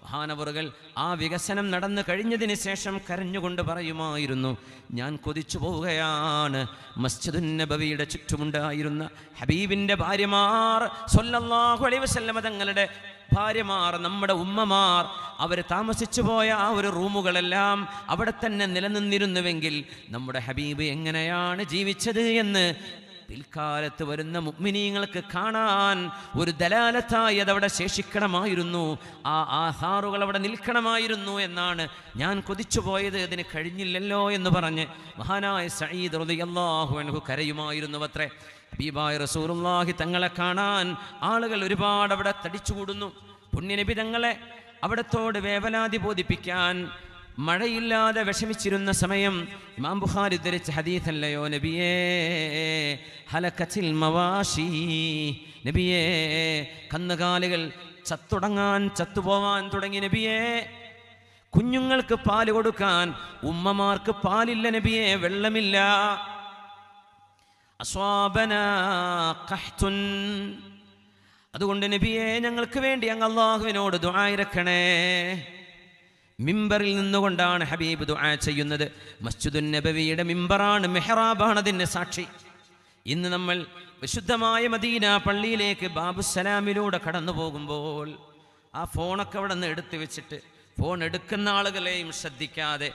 Speaker 1: മഹാനവറുകൾ ആ വികസനം നടന്നു കഴിഞ്ഞതിന് ശേഷം കരഞ്ഞുകൊണ്ട് പറയുമായിരുന്നു, ഞാൻ കൊതിച്ചു പോവുകയാണ് മസ്ജിദുൻ നബവിയുടെ ചുറ്റുമുണ്ടായിരുന്ന ഹബീബിൻ്റെ ഭാര്യമാർ സ്വല്ലല്ലാഹു അലൈഹി വസല്ലമ തങ്ങളുടെ ഭാര്യമാർ, നമ്മുടെ ഉമ്മമാർ, അവർ താമസിച്ചു പോയ ആ ഒരു റൂമുകളെല്ലാം അവിടെ തന്നെ നിലനിന്നിരുന്നുവെങ്കിൽ നമ്മുടെ ഹബീബ് എങ്ങനെയാണ് ജീവിച്ചത് എന്ന് പിൽക്കാലത്ത് വരുന്ന മുഅ്മിനീങ്ങൾക്ക് കാണാൻ ഒരു ദലാലത്തായി അതവിടെ ശേഷിക്കണമായിരുന്നു. ആ ആഹാറുകൾ അവിടെ നിൽക്കണമായിരുന്നു എന്നാണ് ഞാൻ കൊതിച്ചു പോയത്. അതിന് കഴിഞ്ഞില്ലല്ലോ എന്ന് പറഞ്ഞ് മഹാനായ സഈദ് റളിയല്ലാഹു അൻഹു കരയുമായിരുന്നുവത്രേ. ഹബീബായ റസൂലുള്ളാഹി തങ്ങളെ കാണാൻ ആളുകൾ ഒരുപാട് അവിടെ തടിച്ചുകൂടുന്നു. പുണ്യനബി തങ്ങളെ അവിടത്തോട് വേവലാതി ബോധിപ്പിക്കാൻ മഴയില്ലാതെ വിഷമിച്ചിരുന്ന സമയം ഇമാം ബുഖാരി ഉദ്ധരിച്ച ഹദീസല്ലയോ, നബിയേ ഹലക്കത്തിൽ മവാഷി, നബിയേ കന്നുകാലികൾ ചത്തുപോവാൻ തുടങ്ങി, നബിയേ കുഞ്ഞുങ്ങൾക്ക് പാല് കൊടുക്കാൻ ഉമ്മമാർക്ക് പാലില്ല, നബിയേ വെള്ളമില്ല, അസ്വാബനാ ഖഹ്തുൻ, അതുകൊണ്ട് നബിയേ ഞങ്ങൾക്ക് വേണ്ടി അങ്ങ് അല്ലാഹുവിനോട് ദുആ ഇറക്കണേ. മിമ്പറിൽ നിന്നുകൊണ്ടാണ് ഹബീബ് ദുആ ചെയ്യുന്നത്. മസ്ജിദുൻ നബവിയുടെ മിമ്പറാണ്, മെഹ്റാബാണ് അതിന് സാക്ഷി. ഇന്ന് നമ്മൾ വിശുദ്ധമായ മദീന പള്ളിയിലേക്ക് ബാബുസലാമിലൂടെ കടന്നു പോകുമ്പോൾ ആ ഫോണൊക്കെ അവിടെ നിന്ന് എടുത്തു വെച്ചിട്ട് ഫോൺ എടുക്കുന്ന ആളുകളെയും ശ്രദ്ധിക്കാതെ,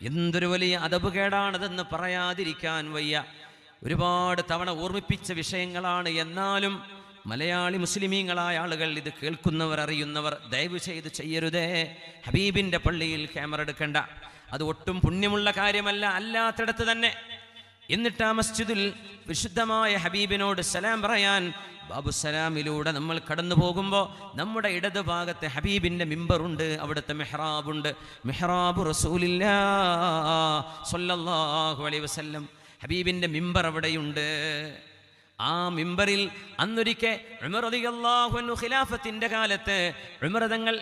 Speaker 1: എന്തൊരു വലിയ അദബുകേടാണതെന്ന് പറയാതിരിക്കാൻ വയ്യ. ഒരുപാട് തവണ ഓർമ്മിപ്പിച്ച വിഷയങ്ങളാണ്. എന്നാലും മലയാളി മുസ്ലിമീങ്ങളായ ആളുകൾ, ഇത് കേൾക്കുന്നവർ, അറിയുന്നവർ, ദയവ് ചെയ്ത് ചെയ്യരുതേ. ഹബീബിൻ്റെ പള്ളിയിൽ ക്യാമറ എടുക്കണ്ട, അത് ഒട്ടും പുണ്യമുള്ള കാര്യമല്ല. അല്ലാത്തിടത്ത് തന്നെ എന്നിട്ട് ആ മസ്ജിദിൽ വിശുദ്ധമായ ഹബീബിനോട് സലാം പറയാൻ ബാബുസലാമിലൂടെ നമ്മൾ കടന്നു പോകുമ്പോൾ നമ്മുടെ ഇടത് ഭാഗത്തെ ഹബീബിൻ്റെ മിമ്പറുണ്ട്, അവിടുത്തെ മെഹ്റാബുണ്ട്. മെഹ്റാബു റസൂലില്ലാഹി സ്വല്ലല്ലാഹു അലൈഹി വസല്ലം, ഹബീബിൻ്റെ മിമ്പർ അവിടെയുണ്ട്. ആ മിമ്പറിൽ അന്നൊരിക്കൽ ഉമർ റളിയല്ലാഹു അൻഹു ഖിലാഫത്തിന്റെ കാലത്ത് ഉമർ തങ്ങൾ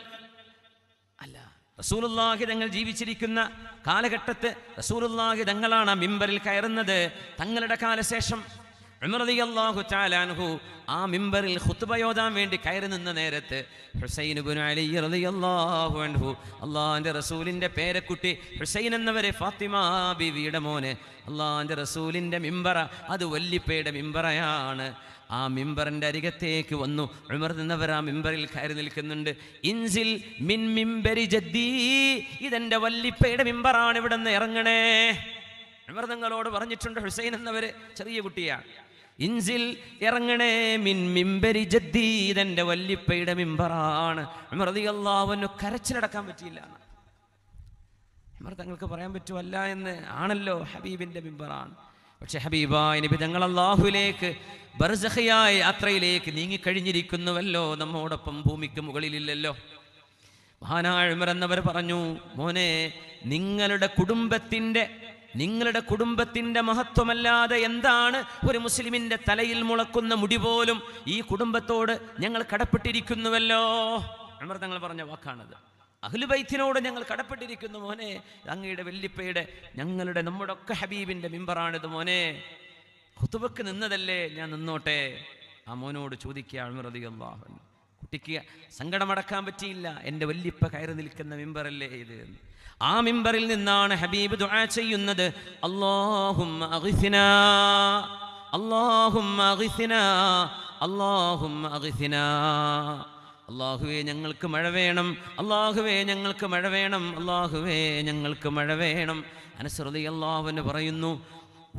Speaker 1: റസൂലുള്ളാഹി തങ്ങൾ ജീവിച്ചിരിക്കുന്ന കാലഘട്ടത്ത് റസൂലുള്ളാഹി തങ്ങളാണ് ആ മിമ്പറിൽ കയറുന്നത്. തങ്ങളുടെ കാലശേഷം ഉമർ റളിയല്ലാഹു തആല അൻഹു ആ മിമ്പറിൽ ഖുത്ബയോദാൻ വേണ്ടി കയറി നിന്ന നേരത്ത് ഹുസൈൻ ഇബ്നു അലി റളിയല്ലാഹു അൻഹു, അല്ലാഹുവിൻ്റെ റസൂലിൻ്റെ പേരക്കുട്ടി ഹുസൈൻ എന്നവരെ, ഫാത്തിമ ബീവിയുടെ മോന്, അല്ലാഹുവിൻ്റെ റസൂലിൻ്റെ മിമ്പറ, അത് വല്ലിപ്പയുടെ മിമ്പറയാണ്. ആ മിമ്പറിൻ്റെ അരികത്തേക്ക് വന്നു ഉമർ എന്നവർ ആ മിമ്പറിൽ കയറി നിൽക്കുന്നുണ്ട്. ഇൻസിൽ മിൻ മിമ്പരി ജദ്ദി, ഇതെൻ്റെ വല്ലിപ്പയുടെ മിമ്പറാണ്, ഇവിടെ നിന്ന് ഇറങ്ങണേ. ഉമർ തങ്ങളോട് പറഞ്ഞിട്ടുണ്ട്. ഹുസൈൻ എന്നവര് ചെറിയ കുട്ടിയാണ്. ഇൻസിൽ ഇറങ്ങണേ, മിൻ മിമ്പരി ജദ്ദി, ഇതെൻ്റെ വല്ലിപ്പയുടെ മിമ്പറാണ്. ഉമർ റളിയല്ലാഹു അൻഹു കരച്ചിലടക്കാൻ പറ്റിയില്ല. ഉമർ തങ്ങൾക്ക് പറയാൻ പറ്റുമല്ല എന്ന്, ആണല്ലോ ഹബീബിൻ്റെ മിമ്പറാണ്. പക്ഷെ ഹബീബായ നബി തങ്ങൾ അല്ലാഹുവിലേക്ക് ബർസഖിയായ യാത്രയിലേക്ക് നീങ്ങിക്കഴിഞ്ഞിരിക്കുന്നുവല്ലോ, നമ്മോടൊപ്പം ഭൂമിക്ക് മുകളിലില്ലല്ലോ. മഹാനായ ഉമർ എന്നവർ പറഞ്ഞു, മോനെ നിങ്ങളുടെ കുടുംബത്തിൻ്റെ മഹത്വമല്ലാതെ എന്താണ് ഒരു മുസ്ലിമിൻ്റെ തലയിൽ മുളക്കുന്ന മുടി പോലും ഈ കുടുംബത്തോട് ഞങ്ങൾ കടപ്പെട്ടിരിക്കുന്നുവല്ലോ. ഉമർ തങ്ങൾ പറഞ്ഞ വാക്കാണത്. അഹ്ലുബൈത്തിനോട് ഞങ്ങൾ കടപ്പെട്ടിരിക്കുന്നു മോനെ, അങ്ങയുടെ വല്ലിപ്പയുടെ, നമ്മുടെ ഒക്കെ ഹബീബിൻ്റെ മിമ്പറാണിത് മോനെ. ഖുതുബക്ക് നിന്നതല്ലേ, ഞാൻ നിന്നോട്ടെ. ആ മോനോട് ചോദിക്കുക ഉമർ റളിയല്ലാഹു അൻഹു, കുട്ടിക്ക് സങ്കടമടക്കാൻ പറ്റിയില്ല, എൻ്റെ വല്യപ്പ കയറി നിൽക്കുന്ന മിമ്പറല്ലേ ഇത് എന്ന്. ആ മിമ്പറിൽ നിന്നാണ് ഹബീബ് ദുആ ചെയ്യുന്നത്, അല്ലാഹുമ്മ അഗ്സിനാ അല്ലാഹുമ്മ അഗ്സിനാ അല്ലാഹുമ്മ അഗ്സിനാ. അല്ലാഹുവേ ഞങ്ങൾക്ക് മഴ വേണം, അല്ലാഹുവേ ഞങ്ങൾക്ക് മഴ വേണം, അല്ലാഹുവേ ഞങ്ങൾക്ക് മഴ വേണം. അനസ് റളിയല്ലാഹു അൻഹു പറയുന്നു,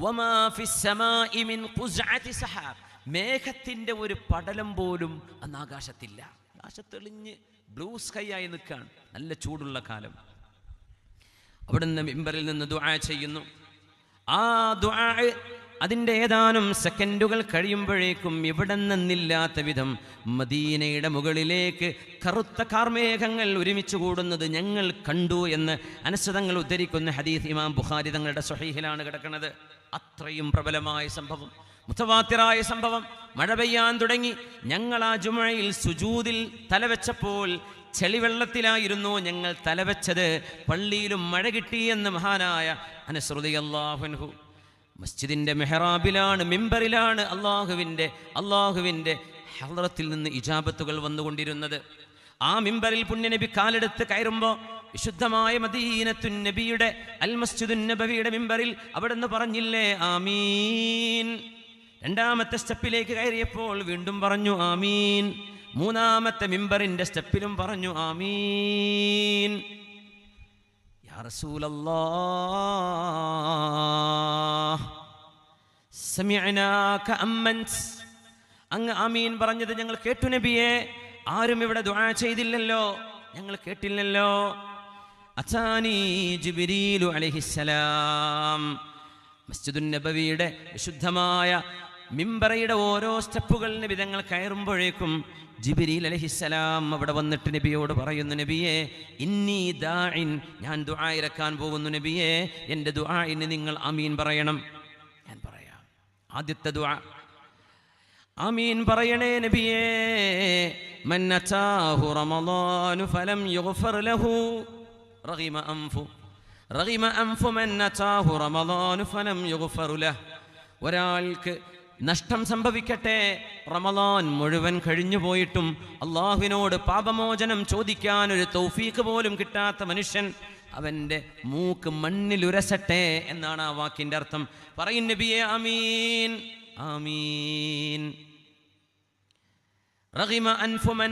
Speaker 1: വമാ ഫിസ് സമാഇ മിൻ ഖുസ്അതി സഹാബ്, മേഘത്തിൻ്റെ ഒരു പടലം പോലും അന്ന് ആകാശത്തില്ല. ആകാശത്തെളിഞ്ഞ് ബ്ലൂ സ്കൈ ആയി നിൽക്കുകയാണ്, നല്ല ചൂടുള്ള കാലം. അവിടുന്ന് മിമ്പറിൽ നിന്ന് ദുആ ചെയ്യുന്നു. ആ ദുആ അതിൻ്റെ ഏതാനും സെക്കൻഡുകൾ കഴിയുമ്പോഴേക്കും ഇവിടെ നിന്നില്ലാത്ത വിധം മദീനയുടെ മുകളിലേക്ക് കറുത്ത കാർമേഘങ്ങൾ ഒരുമിച്ച് കൂടുന്നത് ഞങ്ങൾ കണ്ടു എന്ന് അനസ് തങ്ങൾ ഉദ്ധരിക്കുന്ന ഹദീസ് ഇമാം ബുഖാരി തങ്ങളുടെ സ്വഹീഹിലാണ് കിടക്കുന്നത്. അത്രയും പ്രബലമായ സംഭവം, മുതവാത്തിറായ സംഭവം. മഴ പെയ്യാൻ തുടങ്ങി. ഞങ്ങൾ ആ ജുമുഅയിൽ സുജൂദിൽ തലവെച്ചപ്പോൾ ചെളിവെള്ളത്തിലായിരുന്നു ഞങ്ങൾ തലവെച്ചത്. പള്ളിയിലും മഴ കിട്ടിയെന്ന് മഹാനായ അനസ് റളിയല്ലാഹു അൻഹു മസ്ജിദിൻ്റെ മെഹ്റാബിലാണ്, മിമ്പറിലാണ് അള്ളാഹുവിൻ്റെ ഹളറത്തിൽ നിന്ന് ഇജാബത്തുകൾ വന്നുകൊണ്ടിരുന്നത്. ആ മിമ്പറിൽ പുണ്യനബി കാലെടുത്ത് കയറുമ്പോൾ വിശുദ്ധമായ മദീനത്തുൻ നബിയുടെ അൽ മസ്ജിദുൻ നബവിയുടെ മിമ്പറിൽ അവിടുന്ന് പറഞ്ഞില്ലേ ആമീൻ. രണ്ടാമത്തെ സ്റ്റെപ്പിലേക്ക് കയറിയപ്പോൾ വീണ്ടും പറഞ്ഞു ആമീൻ. മൂന്നാമത്തെ മിമ്പറിൻ്റെ സ്റ്റെപ്പിലും പറഞ്ഞു ആമീൻ. യാ റസൂലല്ലാഹ് സമിഅനാക അമ്മൻത്, അങ്ങ് ആമീൻ പറഞ്ഞത് ഞങ്ങൾ കേട്ടു നബിയെ. ആരും ഇവിടെ ദുആ ചെയ്തില്ലല്ലോ, ഞങ്ങൾ കേട്ടില്ലല്ലോ. അതാനി ജിബ്രീലു അലൈഹിസ്സലാം, മസ്ജിദുൻ നബവിയുടെ വിശുദ്ധമായ മിമ്പറയുടെ ഓരോ സ്റ്റെപ്പുകൾ നബി തങ്ങൾ കയറുമ്പോഴേക്കും ജിബ്രീൽ അലൈഹിസ്സലാം അവിടെ വന്നിട്ട് നബിയോട് പറയുന്നു, നബിയെ ഇന്നി ദാഇൻ, ഞാൻ ദുആ ഇറക്കാൻ പോകുന്നു നബിയെ, എൻ്റെ ദുആഇന് നിങ്ങൾ ആമീൻ പറയണം. ഞാൻ പറയാം. ആദ്യത്തെ ദുആ, ആമീൻ പറയണേ നബിയെ. മൻ അതാഹു റമളാനു ഫലം യുഗ്ഫർ ലഹു റഗിമ അൻഫു മൻ അതാഹു റമളാനു ഫലം യുഗ്ഫർ ലഹു. ഒരാൾക്ക് നഷ്ടം സംഭവിക്കട്ടെ, റമളാൻ മുഴുവൻ കഴിഞ്ഞു പോയിട്ടും അള്ളാഹുവിനോട് പാപമോചനം ചോദിക്കാൻ ഒരു തൗഫീഖ് പോലും കിട്ടാത്ത മനുഷ്യൻ, അവൻ്റെ മൂക്ക് മണ്ണിലുരസട്ടെ എന്നാണ് ആ വാക്കിൻ്റെ അർത്ഥം. പറയും നബിയെ ആമീൻ ആമീൻ. റഗിമ അൻഫു മൻ,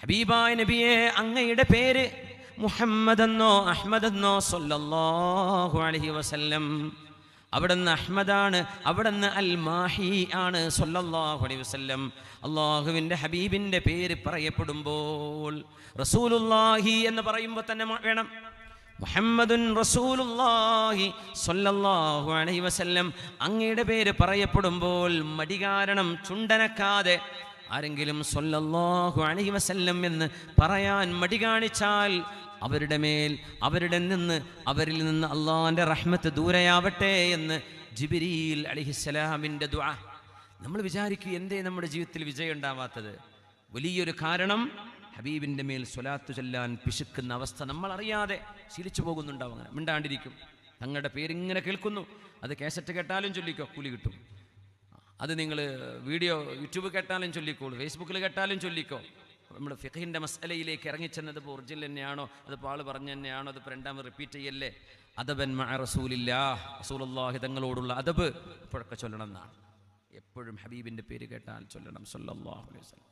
Speaker 1: ഹബീബായ നബിയെ അങ്ങയുടെ പേര് മുഹമ്മദ് എന്നോ അഹ്മദ് എന്നോ സല്ലല്ലാഹു അലൈഹി വസല്ലം, അവിടുന്ന് അഹ്മദാണ്, അവിടുന്ന് അൽ മാഹി ആണ് സല്ലല്ലാഹു അലൈഹി വസല്ലം. അള്ളാഹുവിൻ്റെ ഹബീബിൻ്റെ പേര് പറയപ്പെടുമ്പോൾ റസൂലുള്ളാഹി എന്ന് പറയുമ്പോൾ തന്നെ വേണം മുഹമ്മദുൻ റസൂലുള്ളാഹി സല്ലല്ലാഹു അലൈഹി വസല്ലം. അങ്ങയുടെ പേര് പറയപ്പെടുമ്പോൾ മടി കാരണം ചുണ്ടനക്കാതെ ആരെങ്കിലും സല്ലല്ലാഹു അലൈഹി വസല്ലം എന്ന് പറയാൻ മടി കാണിച്ചാൽ അവരിൽ നിന്ന് അള്ളാഹിൻ്റെ റഹ്മത്ത് ദൂരെയാവട്ടെ എന്ന് ജിബ്രീൽ അലൈഹിസ്സലാമിൻ്റെ ദുആ. നമ്മൾ വിചാരിക്കും എന്തേ നമ്മുടെ ജീവിതത്തിൽ വിജയം ഉണ്ടാവാത്തത്? വലിയൊരു കാരണം ഹബീബിൻ്റെ മേൽ സ്വലാത്തു ചൊല്ലാൻ പിശുക്കുന്ന അവസ്ഥ നമ്മളറിയാതെ ശീലിച്ചു പോകുന്നുണ്ടാവും. അങ്ങനെ മിണ്ടാണ്ടിരിക്കും. തങ്ങളുടെ പേരിങ്ങനെ കേൾക്കുന്നു, അത് കാസറ്റ് കേട്ടാലും ചൊല്ലിക്കോ, കൂലി കിട്ടും. അത് നിങ്ങൾ വീഡിയോ യൂട്യൂബ് കേട്ടാലും ചൊല്ലിക്കോളൂ, ഫേസ്ബുക്കിൽ കേട്ടാലും ചൊല്ലിക്കോ. നമ്മൾ ഫിഖഹിൻ്റെ മസ്അലയിലേക്ക് ഇറങ്ങിച്ചെന്നത് ഇപ്പോൾ ഒറിജിനൽ തന്നെയാണോ, അത് പാൾ പറഞ്ഞു തന്നെയാണോ, അത് രണ്ടാമത് റിപ്പീറ്റ് ചെയ്യല്ലേ? അദബൻ മഅ റസൂലില്ലാഹ്, റസൂലുള്ളാഹി തങ്ങളോടുള്ള അദബ് ഇപ്പോഴൊക്കെ ചൊല്ലണം എന്നാണ്. എപ്പോഴും ഹബീബിൻ്റെ പേര് കേട്ടാൽ ചൊല്ലണം സല്ലല്ലാഹു അലൈഹി വസല്ലം.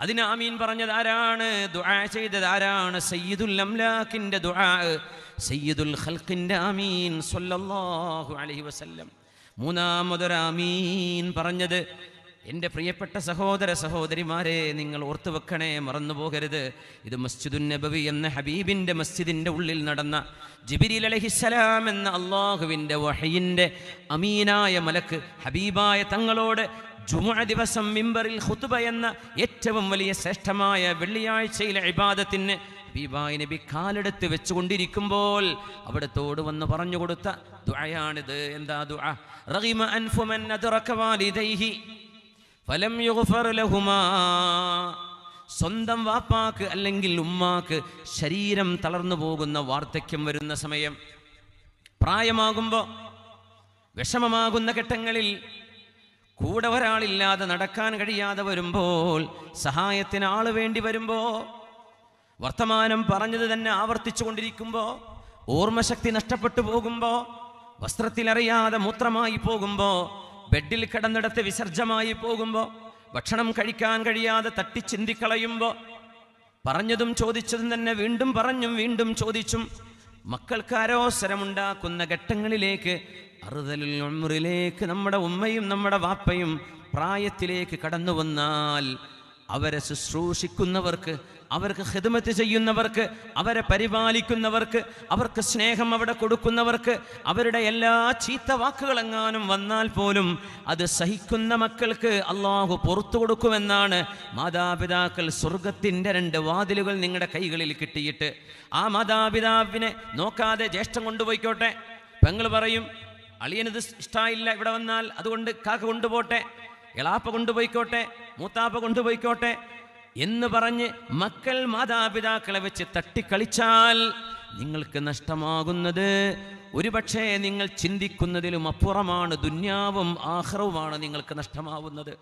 Speaker 1: അതിന് ആമീൻ പറഞ്ഞത് ആരാണ്? ദുആ ചെയ്തത് ആരാണ്? സയ്യിദുൽ അംലാക്കിൻ്റെ ദുആ, സയ്യിദുൽ ഖൽഖിൻ്റെ ആമീൻ സല്ലല്ലാഹു അലൈഹി വസല്ലം. മൂന്നാമതൊരു ആമീൻ പറഞ്ഞത് എൻ്റെ പ്രിയപ്പെട്ട സഹോദര സഹോദരിമാരെ, നിങ്ങൾ ഓർത്തു വെക്കണേ, മറന്നു പോകരുത്. ഇത് മസ്ജിദുൻ നബവി എന്ന ഹബീബിൻ്റെ മസ്ജിദിൻ്റെ ഉള്ളിൽ നടന്ന ജിബ്രീൽ അലൈഹിസ്സലാം എന്ന അള്ളാഹുവിൻ്റെ വഹയിൻ്റെ അമീനായ മലക്ക് ഹബീബായ തങ്ങളോട് ജുമുഅ ദിവസം മിമ്പറിൽ ഖുത്ബ എന്ന ഏറ്റവും വലിയ ശ്രേഷ്ഠമായ വെള്ളിയാഴ്ചയിലെ ഇബാദത്തിന് ഹബീബായ നബി കാലെടുത്ത് വെച്ചുകൊണ്ടിരിക്കുമ്പോൾ അവിടത്തോട് വന്ന് പറഞ്ഞു കൊടുത്ത ദുആയാണിത്. എന്താ ദുആ? റഗിമ അൻഫു മൻ അദ്റക വാലിദൈഹി ഫലം യുഗ്ഫർ ലഹുമാ. സ്വന്തം വാപ്പാക്ക് അല്ലെങ്കിൽ ഉമ്മാക്ക് ശരീരം തളർന്നു പോകുന്ന വാർദ്ധക്യം വരുന്ന സമയം, പ്രായമാകുമ്പോൾ വിഷമമാകുന്ന ഘട്ടങ്ങളിൽ കൂടെ ഒരാളില്ലാതെ നടക്കാൻ കഴിയാതെ വരുമ്പോൾ, സഹായത്തിന് ആള് വേണ്ടി വരുമ്പോൾ, വർത്തമാനം പറഞ്ഞത് തന്നെ ആവർത്തിച്ചു കൊണ്ടിരിക്കുമ്പോൾ, ഓർമ്മശക്തി നഷ്ടപ്പെട്ടു പോകുമ്പോൾ, വസ്ത്രത്തിലറിയാതെ മൂത്രമായി പോകുമ്പോൾ, ബെഡിൽ കിടന്നിടത്ത് വിസർജമായി പോകുമ്പോൾ, ഭക്ഷണം കഴിക്കാൻ കഴിയാതെ തട്ടിച്ചിന്തിക്കളയുമ്പോൾ, പറഞ്ഞതും ചോദിച്ചതും തന്നെ വീണ്ടും പറഞ്ഞും വീണ്ടും ചോദിച്ചും മക്കൾക്ക് അരോസരമുണ്ടാക്കുന്ന ഘട്ടങ്ങളിലേക്ക്, അറുതലുൽ ഉംറിലേക്ക് നമ്മുടെ ഉമ്മയും നമ്മുടെ വാപ്പയും പ്രായത്തിലേക്ക് കടന്നു വന്നാൽ, അവരെ ശുശ്രൂഷിക്കുന്നവർക്ക്, അവർക്ക് ഖിദ്മത്ത് ചെയ്യുന്നവർക്ക്, അവരെ പരിപാലിക്കുന്നവർക്ക്, അവർക്ക് സ്നേഹം അവിടെ കൊടുക്കുന്നവർക്ക്, അവരുടെ എല്ലാ ചീത്ത വാക്കുകളെങ്ങാനും വന്നാൽ പോലും അത് സഹിക്കുന്ന മക്കൾക്ക് അള്ളാഹു പുറത്തു കൊടുക്കുമെന്നാണ്. മാതാപിതാക്കൾ സ്വർഗത്തിൻ്റെ 2 വാതിലുകൾ നിങ്ങളുടെ കൈകളിൽ കിട്ടിയിട്ട് ആ മാതാപിതാവിനെ നോക്കാതെ ജ്യേഷ്ഠം കൊണ്ടുപോയിക്കോട്ടെ, പെങ്ങൾ പറയും അളിയനത് ഇഷ്ടമായില്ല ഇവിടെ വന്നാൽ, അതുകൊണ്ട് കാക്ക കൊണ്ടുപോട്ടെ, എളാപ്പ കൊണ്ടുപോയിക്കോട്ടെ, മൂത്താപ്പ കൊണ്ടുപോയിക്കോട്ടെ എന്ന് പറഞ്ഞ് മക്കൾ മാതാപിതാക്കളെ വെച്ച് തട്ടിക്കളിച്ചാൽ നിങ്ങൾക്ക് നഷ്ടമാകുന്നത് ഒരുപക്ഷെ നിങ്ങൾ ചിന്തിക്കുന്നതിലും അപ്പുറമാണ്. ദുന്യാവും ആഖിറവുമാണ് നിങ്ങൾക്ക് നഷ്ടമാവുന്നത്.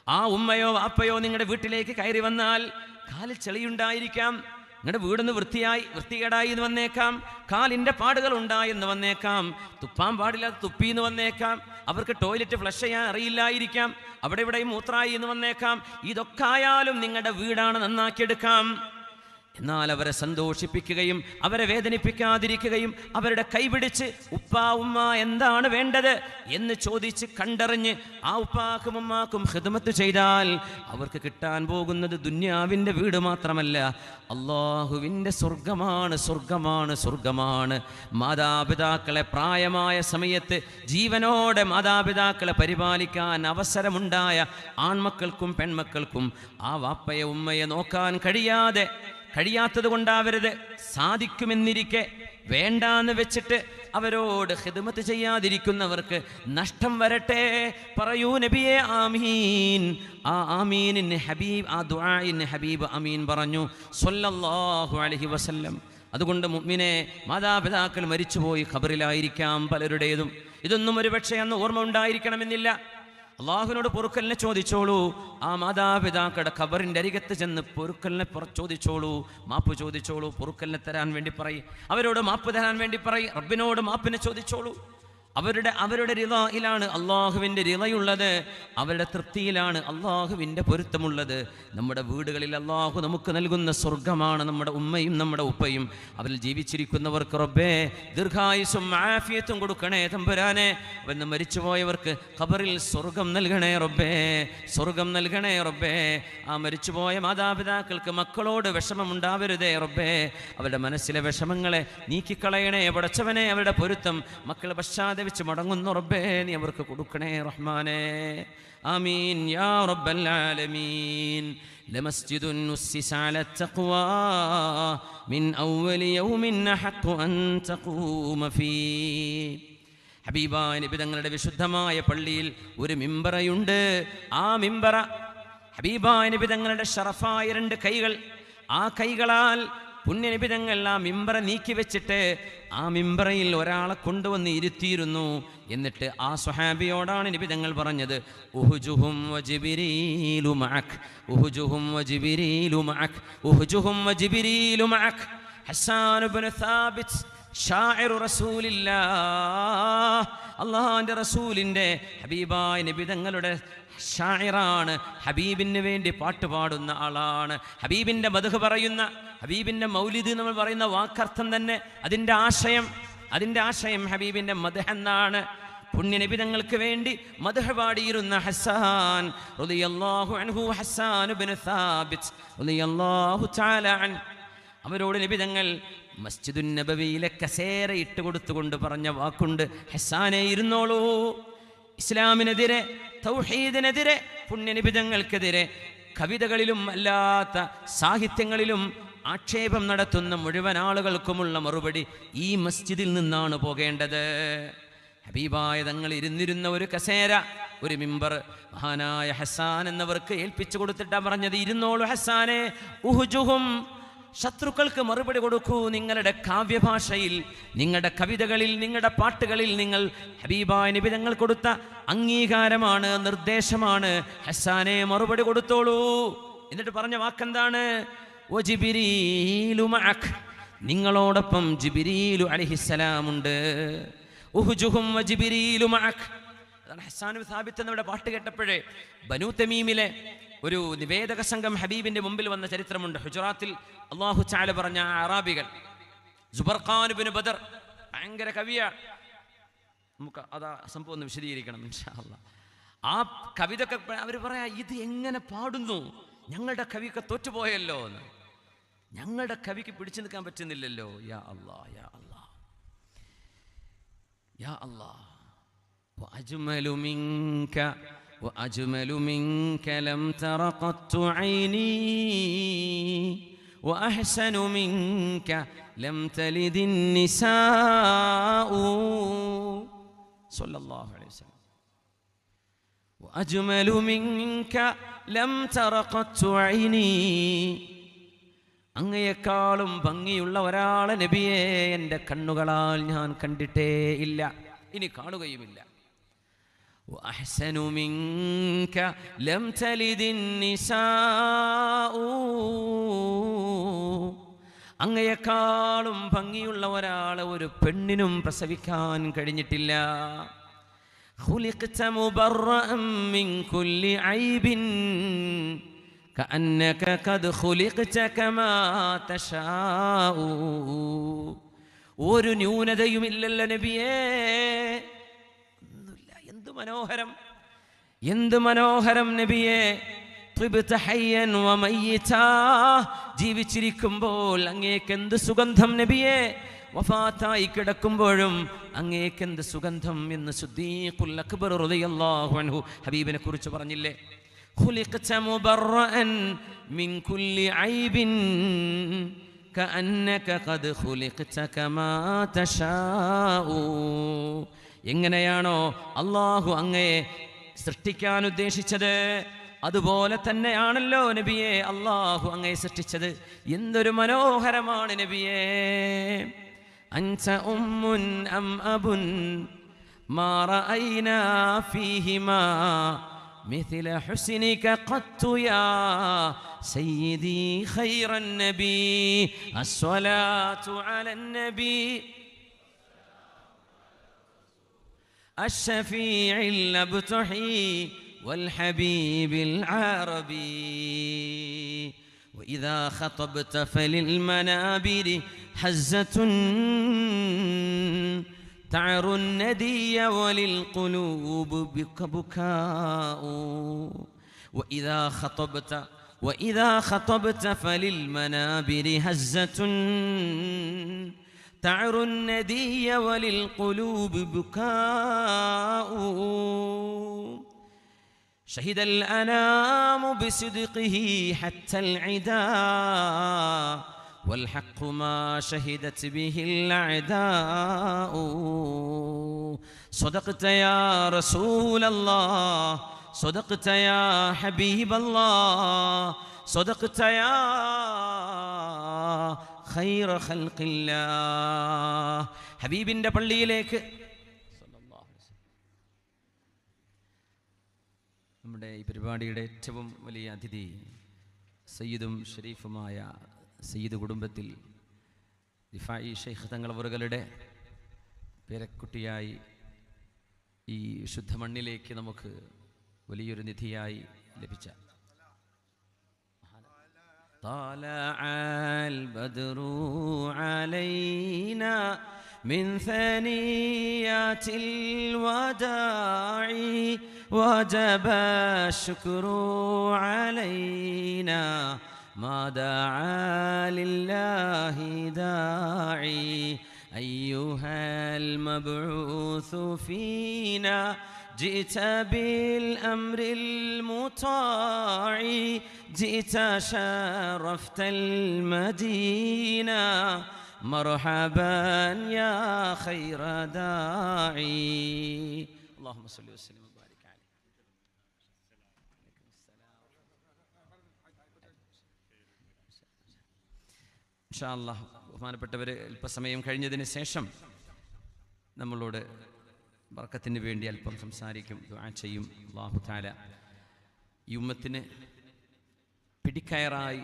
Speaker 1: ആ ഉമ്മയോ വാപ്പയോ നിങ്ങളുടെ വീട്ടിലേക്ക് കയറി വന്നാൽ കാലിൽ ചെളിയുണ്ടായിരിക്കാം, നിങ്ങളുടെ വീടൊന്ന് വൃത്തികേടായി എന്ന് വന്നേക്കാം, കാലിൻ്റെ പാടുകൾ ഉണ്ടായെന്ന് വന്നേക്കാം, തുപ്പാൻ പാടില്ലാതെ തുപ്പിന്ന് വന്നേക്കാം, അവർക്ക് ടോയ്ലറ്റ് ഫ്ലഷ് ചെയ്യാൻ അറിയില്ലായിരിക്കാം, അവിടെ ഇവിടെയും മൂത്രായി എന്ന് വന്നേക്കാം. ഇതൊക്കെ ആയാലും നിങ്ങളുടെ വീടാണ് നന്നാക്കിയെടുക്കാം. എന്നാൽ അവരെ സന്തോഷിപ്പിക്കുകയും അവരെ വേദനിപ്പിക്കാതിരിക്കുകയും അവരുടെ കൈപിടിച്ച് ഉപ്പാ ഉമ്മ എന്താണ് വേണ്ടത് എന്ന് ചോദിച്ച് കണ്ടറിഞ്ഞ് ആ ഉപ്പാക്കും ഉമ്മാക്കും ഖിദ്മത്ത് ചെയ്താൽ അവർക്ക് കിട്ടാൻ പോകുന്നത് ദുന്യാവിൻ്റെ വീട് മാത്രമല്ല, അള്ളാഹുവിൻ്റെ സ്വർഗമാണ്, സ്വർഗമാണ്, സ്വർഗമാണ്. മാതാപിതാക്കളെ പ്രായമായ സമയത്ത് ജീവനോടെ മാതാപിതാക്കളെ പരിപാലിക്കാൻ അവസരമുണ്ടായ ആൺമക്കൾക്കും പെൺമക്കൾക്കും ആ വാപ്പയെ ഉമ്മയെ നോക്കാൻ കഴിയാത്തത് കൊണ്ടാവരുത്, സാധിക്കുമെന്നിരിക്കെ വേണ്ടാന്ന് വെച്ചിട്ട് അവരോട് ഖിദ്മത്ത് ചെയ്യാതിരിക്കുന്നവർക്ക് നഷ്ടം വരട്ടെ. പറയൂ നബിയെ ആമീൻ. ആ ആമീനിന് ഹബീബ്, ആ ദുആഇന് ഹബീബ് ആമീൻ പറഞ്ഞു സ്വല്ലല്ലാഹു അലൈഹി വസല്ലം. അതുകൊണ്ട് മുഅ്മിനെ, മാതാപിതാക്കൾ മരിച്ചുപോയി ഖബറിലായിരിക്കാം പലരുടേതും. ഇതൊന്നും ഒരുപക്ഷെ അന്ന് ഓർമ്മ ഉണ്ടായിരിക്കണമെന്നില്ല. അള്ളാഹുവിനോട് പൊറുക്കലിനെ ചോദിച്ചോളൂ. ആ മാതാപിതാക്കളുടെ ഖബറിൻ്റെ അരികത്ത് ചെന്ന് പൊറുക്കലിനെ ചോദിച്ചോളൂ, മാപ്പ് ചോദിച്ചോളൂ, പൊറുക്കലിനെ തരാൻ വേണ്ടി പറയും, അവരോട് മാപ്പ് തരാൻ വേണ്ടി പറയും, റബ്ബിനോട് മാപ്പിനെ ചോദിച്ചോളൂ. അവരുടെ റിളയിലാണ് അള്ളാഹുവിൻ്റെ റിളയുള്ളത്, അവരുടെ തൃപ്തിയിലാണ് അള്ളാഹുവിൻ്റെ പൊരുത്തമുള്ളത്. നമ്മുടെ വീടുകളിൽ അള്ളാഹു നമുക്ക് നൽകുന്ന സ്വർഗമാണ് നമ്മുടെ ഉമ്മയും നമ്മുടെ ഉപ്പയും. അവരിൽ ജീവിച്ചിരിക്കുന്നവർക്ക് റബ്ബേ ദീർഘായുസ്സും ആഫിയത്തും കൊടുക്കണേ തമ്പുരാനെ. അവന്ന് മരിച്ചുപോയവർക്ക് ഖബറിൽ സ്വർഗം നൽകണേ റബ്ബേ, സ്വർഗം നൽകണേ റബ്ബേ. ആ മരിച്ചുപോയ മാതാപിതാക്കൾക്ക് മക്കളോട് വിഷമമുണ്ടാവരുതേ റബ്ബേ. അവരുടെ മനസ്സിലെ വിഷമങ്ങളെ നീക്കിക്കളയണേ പടച്ചവനെ. അവരുടെ പൊരുത്തം മക്കളെ പശ്ചാത്തലം വെച്ച് മടങ്ങുന്നു റബ്ബേ, നീ അവർക്ക് കൊടുക്കണേ റഹ്മാനേ. ആമീൻ യാ റബ്ബൽ ആലമീൻ. ലമസ്ജിദുൻ ഉസ്സിസ അല തഖ്വാ മിൻ അവ്വലി യൗമിൻ അഹഖു അൻ തഖൂമ ഫീ. ഹബീബായ നബി തങ്ങളുടെ വിശുദ്ധമായ പള്ളിയിൽ ഒരു മിമ്പറയുണ്ട്. ആ മിമ്പറ ഹബീബായ നബി തങ്ങളുടെ ഷറഫായ 2 കൈകൾ, ആ കൈകളാൽ പുണ്യനിബിതങ്ങൾ ആ മിമ്പറ നീക്കി വെച്ചിട്ട് ആ മിമ്പറയിൽ ഒരാളെ കൊണ്ടുവന്ന് ഇരുത്തിയിരുന്നു. എന്നിട്ട് ആ സ്വഹാബിയോടാണ് നിബിതങ്ങൾ പറഞ്ഞത്, ഉഹുജുഹും വജിബ്രീലു മഅക്, ഉഹുജുഹും വജിബ്രീലു മഅക്, ഉഹുജുഹും വജിബ്രീലു മഅക്. ഹസ്സാൻ ഇബ്നു സാബിത്ത് ഷാഇറു റസൂലില്ലാഹ്, അല്ലാഹുവിൻ്റെ റസൂലിൻ്റെ ഹബീബായ നിബിതങ്ങളുടെ ഷാഇറാണ്. ഹബീബിന് വേണ്ടി പാട്ട് പാടുന്ന ആളാണ്. ഹബീബിൻ്റെ മദ്ഹ് പറയുന്ന, ഹബീബിൻ്റെ മൗലിദ് നമ്മൾ പറയുന്ന വാക്കർത്ഥം തന്നെ അതിൻ്റെ ആശയം ഹബീബിൻ്റെ മദ്ഹ് എന്നാണ്. പുണ്യനിബിതങ്ങൾക്ക് വേണ്ടി മദ്ഹ് പാടിയിരുന്ന ഹസ്സാൻ റളിയല്ലാഹു അൻഹു, ഹസ്സാൻ ഇബ്നു സാബിത്ത് റളിയല്ലാഹു തആല അൻ, അവരോട് നിബിതങ്ങൾ മസ്ജിദുൻ നബവിയിലെ കസേര ഇട്ട് കൊടുത്തുകൊണ്ട് പറഞ്ഞ വാക്കുണ്ട്, ഹസ്സാനെ ഇരുന്നോളൂ. ഇസ്ലാമിനെതിരെ, തൗഹീദിനെതിരെ, പുണ്യനിബിതങ്ങൾക്കെതിരെ കവിതകളിലും അല്ലാത്ത സാഹിത്യങ്ങളിലും ആക്ഷേപം നടത്തുന്ന മുഴുവൻ ആളുകൾക്കുമുള്ള മറുപടി ഈ മസ്ജിദിൽ നിന്നാണ് പോകേണ്ടത്. ഹബീബായ തങ്ങൾ ഇരുന്നിരുന്ന ഒരു കസേര, ഒരു മിമ്പർ മഹാനായ ഹസ്സാൻ എന്നവർക്ക് ഏൽപ്പിച്ചു കൊടുത്തിട്ടാണ് പറഞ്ഞത്, ഇരുന്നോളൂ ഹസ്സാനെ. ഉഹുജുഹും, ശത്രുക്കൾക്ക് മറുപടി കൊടുക്കൂ. നിങ്ങളുടെ കാവ്യഭാഷയിൽ, നിങ്ങളുടെ കവിതകളിൽ, നിങ്ങളുടെ പാട്ടുകളിൽ നിങ്ങൾ ഹബീബായ നബി തങ്ങൾ കൊടുത്ത അംഗീകാരമാണ്, നിർദ്ദേശമാണ്. ഹസ്സാനെ മറുപടി കൊടുത്തോളൂ. എന്നിട്ട് പറഞ്ഞ വാക്കെന്താണ്? വജിബ്രീലു മഅക്, നിങ്ങളോടൊപ്പം ജിബ്രീലു അലൈഹിസ്സലാമുണ്ട്. ഉഹ്ജുഹും വജിബ്രീലു മഅക്. അതാണ് ഹസ്സാൻ ബിൻ സാബിത്ത് എന്നവിടെ പാട്ട് കേട്ടപ്പോഴേ ബനൂ തമീമിലെ ഒരു നിവേദക സംഘം ഹബീബിന്റെ മുമ്പിൽ വന്ന ചരിത്രമുണ്ട്. ഹുജറാത്തിൽ അല്ലാഹു തആല പറഞ്ഞ അറാബികൾ, സുബർഖാൻ ഇബ്നു ബദർ ഭയങ്കര കവിയാണ്. നമുക്ക് അതാ സംഭവം ഒന്ന് വിശദീകരിക്കണം ഇൻഷാ അല്ലാഹ്. ആ കവിതൊക്കെ അവർ പറയാ, ഇത് എങ്ങനെ പാടുന്നു, ഞങ്ങളുടെ കവിയൊക്കെ തോറ്റുപോയല്ലോ എന്ന്. ഞങ്ങളുടെ കവിക്ക് പിടിച്ചു നിൽക്കാൻ പറ്റുന്നില്ലല്ലോ. യാ അല്ലാഹ്, യാ അല്ലാഹ്, യാ അല്ലാഹ്. വഅജ്മലു മിൻക وأجمل منك لم تر قط عيني وأحسن منك لم تلد النساء صلى الله عليه وسلم. وأجمل منك لم تر قط عيني. അങ്ങയെക്കാളും ഭംഗിയുള്ള ഒരാളെ നബിയെ എൻ്റെ കണ്ണുകളാൽ ഞാൻ കണ്ടിട്ടേ ഇല്ല, ഇനി കാണുകയുമില്ല. وأحسن منك لم تلد النساء. അങ്ങയെക്കാളും ഭംഗിയുള്ള ഒരാളെ ഒരു പെണ്ണിനും പ്രസവിക്കാൻ കഴിഞ്ഞിട്ടില്ല. خلقت مبرأ من كل عيب كأنك قد خلقت كما تشاء. ഒരു ന്യൂനതയുമില്ലല്ലോ നബിയേ. എന്ത് മനോഹരം, എന്ത് മനോഹരം നബിയേ. ത്വബ്ത ഹയ്യൻ വമയ്യിതാ, ജീവിച്ചിരിക്കുമ്പോൾ അങ്ങേക്കെന്ത് സുഗന്ധം നബിയേ. വഫാത്തായി കിടക്കുമ്പോഴും അങ്ങേക്കെന്ത് സുഗന്ധം എന്ന് സിദ്ദീഖുൽ അക്ബർ റളിയല്ലാഹു അൻഹു ഹബീബിനെ കുറിച്ച് പറഞ്ഞില്ലേ? ഖുലിഖത മുബറഅൻ മിൻ കുല്ലി ഐബിൻ കഅന്നക ഖദ് ഖുലിഖത കമാ തശാഉ. എങ്ങനെയാണോ അല്ലാഹു അങ്ങയെ സൃഷ്ടിക്കാൻ ഉദ്ദേശിച്ചത്, അതുപോലെ തന്നെയാണല്ലോ നബിയെ അല്ലാഹു അങ്ങയെ സൃഷ്ടിച്ചത്. എന്തൊരു മനോഹരമാണ് നബിയെ. അൻത ഉമ്മുൻ അം അബുൻ മാ റഅയ്നാ ഫീഹിമാ മിഥ്ല ഹുസ്നിക ഖത്തു യാ സയ്യിദി ഖൈറൻ നബി. അസ്സലാത്തു അലൻ നബി الشفيع الأبتحي والحبيب العربي. وإذا خطبت فللمنابر حزة تعر الندي وللقلوب بكاء. وإذا خطبت فللمنابر هزة تعر الندي وللقلوب بكاء. شهد الأنام بصدقه حتى العدا والحق ما شهدت به الأعداء. صدقت يا رسول الله، صدقت يا حبيب الله، صدقت يا ഖൈറ ഖൽഖില്ലാഹ്. ഹബീബിന്റെ പള്ളിയിലേക്ക് നമ്മുടെ ഈ പരിപാടിയുടെ ഏറ്റവും വലിയ അതിഥി സയ്യിദും ഷരീഫുമായ സയ്യിദ് കുടുംബത്തിൽ ദിഫായി ഷെയ്ഖ് തങ്ങൾ അവറുകളുടെ പേരക്കുട്ടിയായി ഈ ശുദ്ധ മണ്ണിലേക്ക് നമുക്ക് വലിയൊരു നിധിയായി ലഭിച്ച طلع البدر علينا من ثنيات الوداع وجب الشكر علينا ما دعا لله داعي. أيها المبعوث فينا جئت بالأمر المطاع، جئت شرفت المدينة، مرحبا يا خير داعي. اللهم صل وسلم وبارك عليه. ഇൻഷാ അല്ലാഹ് ബഹുമാനപ്പെട്ടവർ അല്പസമയം കഴിഞ്ഞതിന് ശേഷം നമ്മളോട് ബർക്കത്തിന് വേണ്ടി അല്പം സംസാരിക്കും, ദുആ ചെയ്യും. അല്ലാഹു തആല ഈ ഉമ്മത്തിന് പിടിക്കയറായി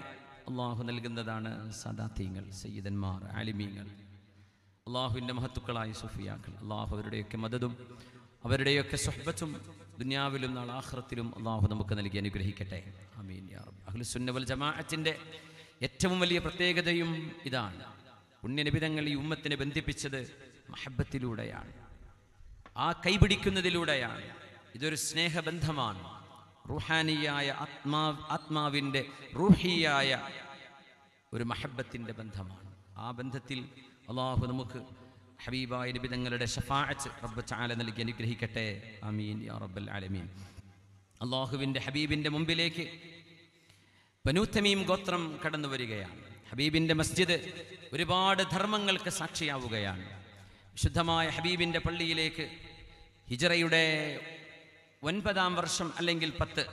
Speaker 1: അള്ളാഹു നൽകുന്നതാണ് സാദാത്യങ്ങൾ, സയ്യിദന്മാർ, ആലിമീങ്ങൾ, അള്ളാഹുവിൻ്റെ മഹത്തുക്കളായ സുഫിയാക്കൾ. അള്ളാഹു അവരുടെയൊക്കെ മദതും അവരുടെയൊക്കെ സുഹ്ബത്തും ദുനിയാവിലും നാളെ ആഖിറത്തിലും അള്ളാഹു നമുക്ക് നൽകി അനുഗ്രഹിക്കട്ടെ. ആമീൻ യാ റബ്ബ്. അഹ്ലുസുന്ന വൽ ജമാഅത്തിന്റെ ഏറ്റവും വലിയ പ്രത്യേകതയും ഇതാണ്. പുണ്യനിബിതങ്ങൾ ഈ ഉമ്മത്തിനെ ബന്ധിപ്പിച്ചത് മഹബത്തിലൂടെയാണ്, ആ കൈപിടിക്കുന്നതിലൂടെയാണ്. ഇതൊരു സ്നേഹബന്ധമാണ്, റുഹാനിയായ ആത്മാവിൻ്റെ റൂഹിയായ ഒരു മഹബത്തിൻ്റെ ബന്ധമാണ്. ആ ബന്ധത്തിൽ അള്ളാഹു നമുക്ക് ഹബീബായ നബി തങ്ങളുടെ ശഫാഅത്ത് റബ്ബ് തആല നൽകി അനുഗ്രഹിക്കട്ടെ. ആമീൻ യാ റബ്ബൽ ആലമീൻ. അള്ളാഹുവിൻ്റെ ഹബീബിൻ്റെ മുമ്പിലേക്ക് ബനൂ തമീം ഗോത്രം കടന്നു വരികയാണ്. ഹബീബിൻ്റെ മസ്ജിദ് ഒരുപാട് ധർമ്മങ്ങൾക്ക് സാക്ഷിയാവുകയാണ്. വിശുദ്ധമായ ഹബീബിൻ്റെ പള്ളിയിലേക്ക് ഹിജ്റയുടെ 9-ാം വർഷം അല്ലെങ്കിൽ 10,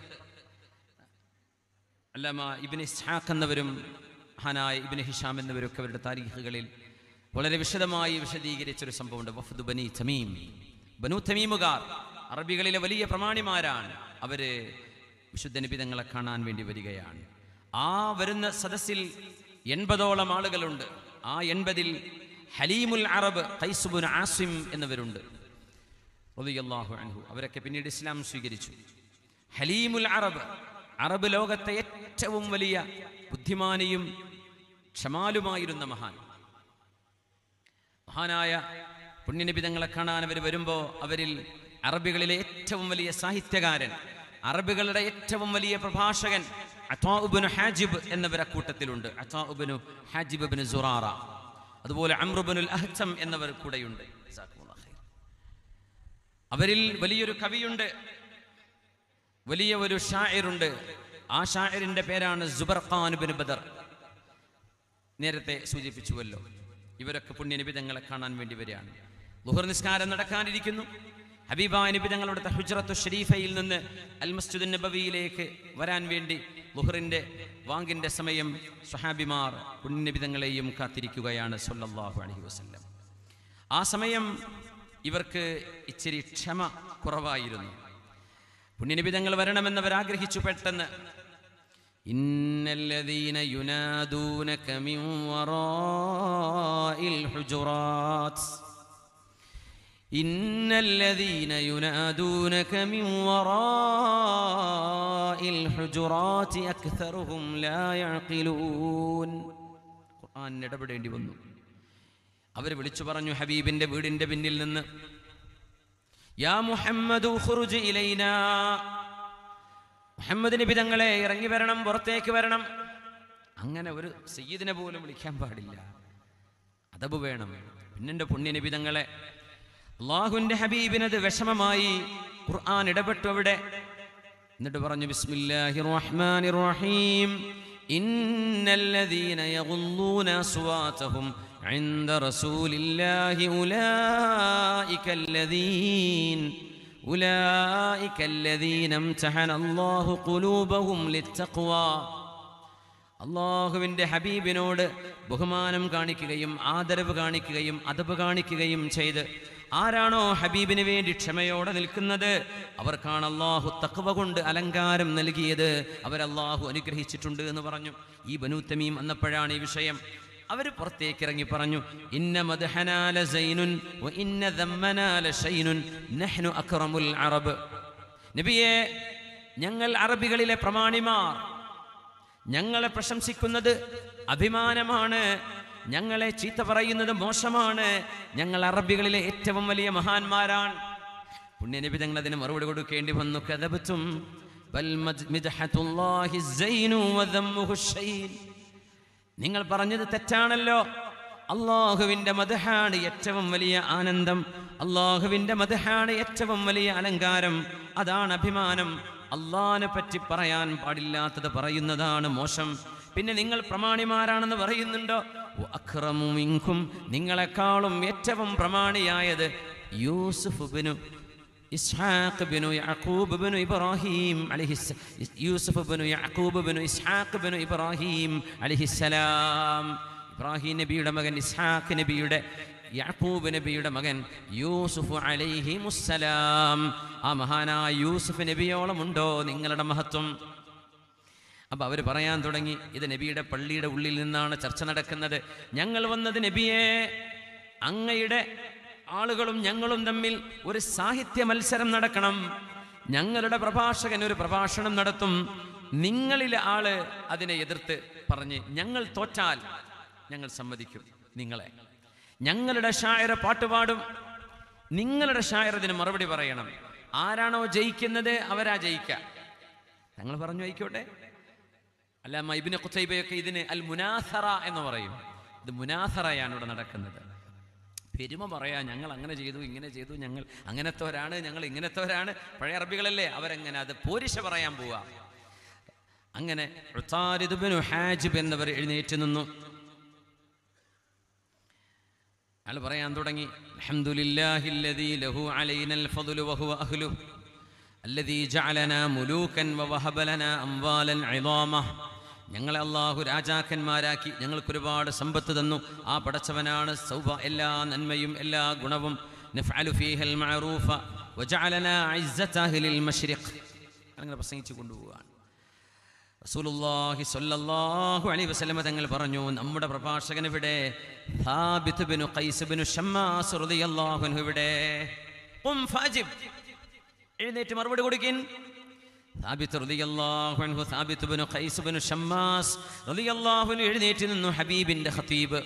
Speaker 1: അല്ലാമ ഇബ്നു ഇസ്ഹാഖ് എന്നവരും ഹനായ ഇബ്നു ഹിഷാം എന്നിവരൊക്കെ അവരുടെ താരീഖുകളിൽ വളരെ വിശദമായി വിശദീകരിച്ചൊരു സംഭവമുണ്ട്. വഫ്ദു ബനി തമീം. ബനൂ തമീമുകാർ അറബികളിലെ വലിയ പ്രമാണിമാരാണ്. അവര് വിശുദ്ധ നബി തങ്ങളെ കാണാൻ വേണ്ടി വരികയാണ്. ആ വരുന്ന സദസ്സിൽ 80ഓളം ആളുകളുണ്ട്. ആ 80-ൽ ഹലീമുൽ അറബ് ഖൈസ് ഇബ്നു ആസിം എന്നിവരുണ്ട് റളിയല്ലാഹു അൻഹു. അവരൊക്കെ പിന്നീട് ഇസ്ലാം സ്വീകരിച്ചു. ഹലീമുൽ അറബ്, അറബ് ലോകത്തെ ഏറ്റവും വലിയ ബുദ്ധിമാനിയും ക്ഷമാലുമായിരുന്ന മഹാനായ പുണ്യനബി തങ്ങളെ കാണാൻ അവർ വരുമ്പോൾ അവരിൽ അറബികളിലെ ഏറ്റവും വലിയ സാഹിത്യകാരൻ, അറബികളുടെ ഏറ്റവും വലിയ പ്രഭാഷകൻ അതാ ഇബ്നു ഹാജിബ് എന്നിവരെ കൂട്ടത്തിലുണ്ട്. അതാ ഇബ്നു ഹാജിബ് ഇബ്നു സുറാറ, അതുപോലെ അംർ ഇബ്നുൽ അഹ്സം എന്നിവർ കൂടെയുണ്ട്. അവരിൽ വലിയൊരു കവിയുണ്ട്, വലിയ ഒരു ഷാഇറുണ്ട്. ആ ഷാഇറിന്റെ പേരാണ് സുബർഖാൻ ഇബ്നു ബദർ. നേരത്തെ സൂചിപ്പിച്ചുവല്ലോ. ഇവരൊക്കെ പുണ്യനബി തങ്ങളെ കാണാൻ വേണ്ടി വരികയാണ്. ളുഹർ നിസ്കാരം നടക്കാനിരിക്കുന്നു. ഹബീബായ നബി തങ്ങളുടെ ഹുജ്റത്തു ഷരീഫയിൽ നിന്ന് അൽ മസ്ജിദുൻ നബവിയിലേക്ക് വരാൻ വേണ്ടി ളുഹറിന്റെ വാങ്കിന്റെ സമയം സ്വഹാബിമാർ പുണ്യനബി തങ്ങളെയും കാത്തിരിക്കുകയാണ് സ്വല്ലല്ലാഹു അലൈഹി വസല്ലം. ആ സമയം ഇവർക്ക് ഇച്ചിരി ക്ഷമ കുറവായിരുന്നു. പുണ്യനബി തങ്ങൾ വരണമെന്നവർ ആഗ്രഹിച്ചു. പെട്ടെന്ന് ഇന്നല്ലദീന യുനാദൂനക മിൻ വറാഇൽ ഹുജുറാത്ത്, ഇന്നല്ലദീന യുനാദൂനക മിൻ വറാഇൽ ഹുജുറാത്ത് അക്തറുഹും ലാ യഅഖിലൂൻ. ഖുർആൻ ഇടപെടേണ്ടി വന്നു. അവർ വിളിച്ചു പറഞ്ഞു ഹബീബിന്റെ വീടിന്റെ പിന്നിൽ നിന്ന്, യാ മുഹമ്മദു ഖുർജ് ഇലൈനാ, മുഹമ്മദ് നബി തങ്ങളെ ഇറങ്ങി വരണം, പുറത്തേക്ക് വരണം. അങ്ങനെ ഒരു സയ്യിദിനെ പോലും വിളിക്കാൻ പാടില്ല, അദബ് വേണം. പിന്നെന്റെ പുണ്യനബി തങ്ങളെ അല്ലാഹുവിന്റെ ഹബീബിനത് വിഷമമായി. ഖുർആൻ ഇടപെട്ടു അവിടെ. എന്നിട്ട് പറഞ്ഞു ബിസ്മില്ലാഹിർ റഹ്മാനിർ റഹീം, ഇന്നല്ലദീന യഗുല്ലൂന അസ്വാതഹും عند رسول الله أولئك الذين امتحن الله قلوبهم للتقوى. അള്ളാഹുവിൻ്റെ ഹബീബിനോട് ബഹുമാനം കാണിക്കുകയും ആദരവ് കാണിക്കുകയും അദബ് കാണിക്കുകയും ചെയ്ത് ആരാണോ ഹബീബിന് വേണ്ടി ക്ഷമയോടെ നിൽക്കുന്നത് അവർക്കാണ് അള്ളാഹു തഖ്വ കൊണ്ട് അലങ്കാരം നൽകിയത്, അവരല്ലാഹു അനുഗ്രഹിച്ചിട്ടുണ്ട് എന്ന് പറഞ്ഞു. ഈ ബനൂ തമീം വന്നപ്പോഴാണ് ഈ വിഷയം. അവർ പുറത്തേക്ക് ഇറങ്ങി പറഞ്ഞു, ഇന്ന മദ്ഹനാ ലസൈനുൻ വ ഇന്ന ദമ്മനാ ലശൈനുൻ നഹ്നു അക്റമുൽ അറബ്. നബിയേ, ഞങ്ങൾ അറബികളിലെ പ്രമാണിമാർ, ഞങ്ങളെ പ്രശംസിക്കുന്നത് അഭിമാനമാണ്, ഞങ്ങളെ ചീത്ത പറയുന്നത് മോശമാണ്, ഞങ്ങൾ അറബികളിലെ ഏറ്റവും വലിയ മഹാന്മാരാണ്. പുണ്യനബി തങ്ങൾ അതിന് മറുപടി കൊടുക്കേണ്ടി വന്നു, കദബതും ബൽ മിദ്ഹത്തുല്ലാഹി സൈനു വ ദമ്മുഹു ശൈൻ. നിങ്ങൾ പറഞ്ഞത് തെറ്റാണല്ലോ. അള്ളാഹുവിൻ്റെ മദ്ഹാണ് ഏറ്റവും വലിയ ആനന്ദം, അള്ളാഹുവിൻ്റെ മദ്ഹാണ് ഏറ്റവും വലിയ അലങ്കാരം, അതാണ് അഭിമാനം. അള്ളാഹിനെ പറ്റി പറയാൻ പാടില്ലാത്തത് പറയുന്നതാണ് മോശം. പിന്നെ നിങ്ങൾ പ്രമാണിമാരാണെന്ന് പറയുന്നുണ്ടോ? അക്റമു മിൻകും, നിങ്ങളെക്കാളും ഏറ്റവും പ്രമാണിയായത് യൂസുഫ് ബിനു ഇസ്ഹാഖ് ബിനു യഅഖൂബ് ബിനു ഇബ്രാഹിം യൂസുഫ് ബിനു യഅഖൂബ് ബിനു ഇസ്ഹാഖ് ബിനു ഇബ്രാഹിം അലൈഹിസ്സലാം. ഇബ്രാഹിം നബിയുടെ മകൻ ഇസ്ഹാഖ് നബിയുടെ യാക്കൂബ് നബിയുടെ മകൻ യൂസുഫ് അലൈഹിമുസ്സലാം. ആ മഹാനായ യൂസുഫ് നബിയോളം ഉണ്ടോ നിങ്ങളുടെ മഹത്വം? അപ്പം അവർ പറയാൻ തുടങ്ങി, ഇത് നബിയുടെ പള്ളിയുടെ ഉള്ളിൽ നിന്നാണ് ചർച്ച നടക്കുന്നത്. ഞങ്ങൾ വന്നത് നബിയെ, അങ്ങയുടെ ആളുകളും ഞങ്ങളും തമ്മിൽ ഒരു സാഹിത്യ മത്സരം നടക്കണം. ഞങ്ങളുടെ പ്രഭാഷകൻ ഒരു പ്രഭാഷണം നടത്തും. നിങ്ങളിലെ ആള് അതിനെ എതിർത്ത് പറഞ്ഞ് ഞങ്ങൾ തോറ്റാൽ ഞങ്ങൾ സമ്മതിക്കും നിങ്ങളെ. ഞങ്ങളുടെ ഷായർ പാട്ടുപാടും, നിങ്ങളുടെ ഷായർ അതിന് മറുപടി പറയണം. ആരാണോ ജയിക്കുന്നത് അവരാ ജയിക്കുക. ഞങ്ങൾ പറഞ്ഞു ആയിക്കോട്ടെ. അല്ലാമ ഇബ്നു ഖുതൈബയൊക്കെ ഇതിന് അൽ മുനാസറ എന്ന് പറയും. ഇത് മുനാസറയാണ് ഇവിടെ നടക്കുന്നത്. പെരുമ പറയാ, ഞങ്ങൾ അങ്ങനെ ചെയ്തു ഇങ്ങനെ ചെയ്തു, ഞങ്ങൾ അങ്ങനത്തെവരാണ്, ഞങ്ങൾ ഇങ്ങനത്തെവരാണ്. പഴയ അറബികളല്ലേ, അവരെങ്ങനെ അത് പോരിശ പറയാൻ പോവാ. അങ്ങനെ ഉത്താരിദ് ഇബ്നു ഹാജിബ് എന്നവർ എഴുന്നേറ്റ് നിന്നു. അയാൾ പറയാൻ തുടങ്ങി, അൽഹംദുലില്ലാഹില്ലദീ ലഹു അലൈനൽ ഫദ്ലു വഹുവ അഹ്ലുഹു അല്ലദീ ജഅലനാ മുലൂകൻ വവഹബ ലനാ അംവാലൻ ഇളാമ. ഞങ്ങളെ അല്ലാഹു രാജാക്കന്മാരാക്കി ഞങ്ങൾക്കൊരുപാട് സമ്പത്ത് തന്നു. ആ പടച്ചവനാണ് എല്ലാ നന്മയും എല്ലാ ഗുണവും. നഫ്അലു ഫീഹൽ മഅറൂഫ വജഅലനാ ഇസ്സത അഹ്ലിൽ മശ്രിഖ്. അങ്ങനെ പ്രസംഗിച്ചു കൊണ്ടുപോവുകയാണ്. റസൂലുള്ളാഹി സ്വല്ലല്ലാഹു അലൈഹി വസല്ലം തങ്ങൾ പറഞ്ഞു, നമ്മുടെ പ്രഭാഷകൻ ഇവിടെ സാബിത്ത് ബിനു ഖൈസ് ബിനു ഷമ്മാസ് റളിയല്ലാഹു അൻഹു ഇവിടെ. ഖും ഫാജിബ്, എഴുന്നേറ്റ് മറുപടി കൊടുക്കിൻ. സാബിത്ത് റളിയല്ലാഹു അൻഹു, സാബിത്ത് ബിനു ഖൈസ് ബിനു ഷമ്മാസ് റളിയല്ലാഹു അൻഹു എഴുന്നേറ്റ് നിന്നു. ഹബീബിന്റെ ഖതീബ്.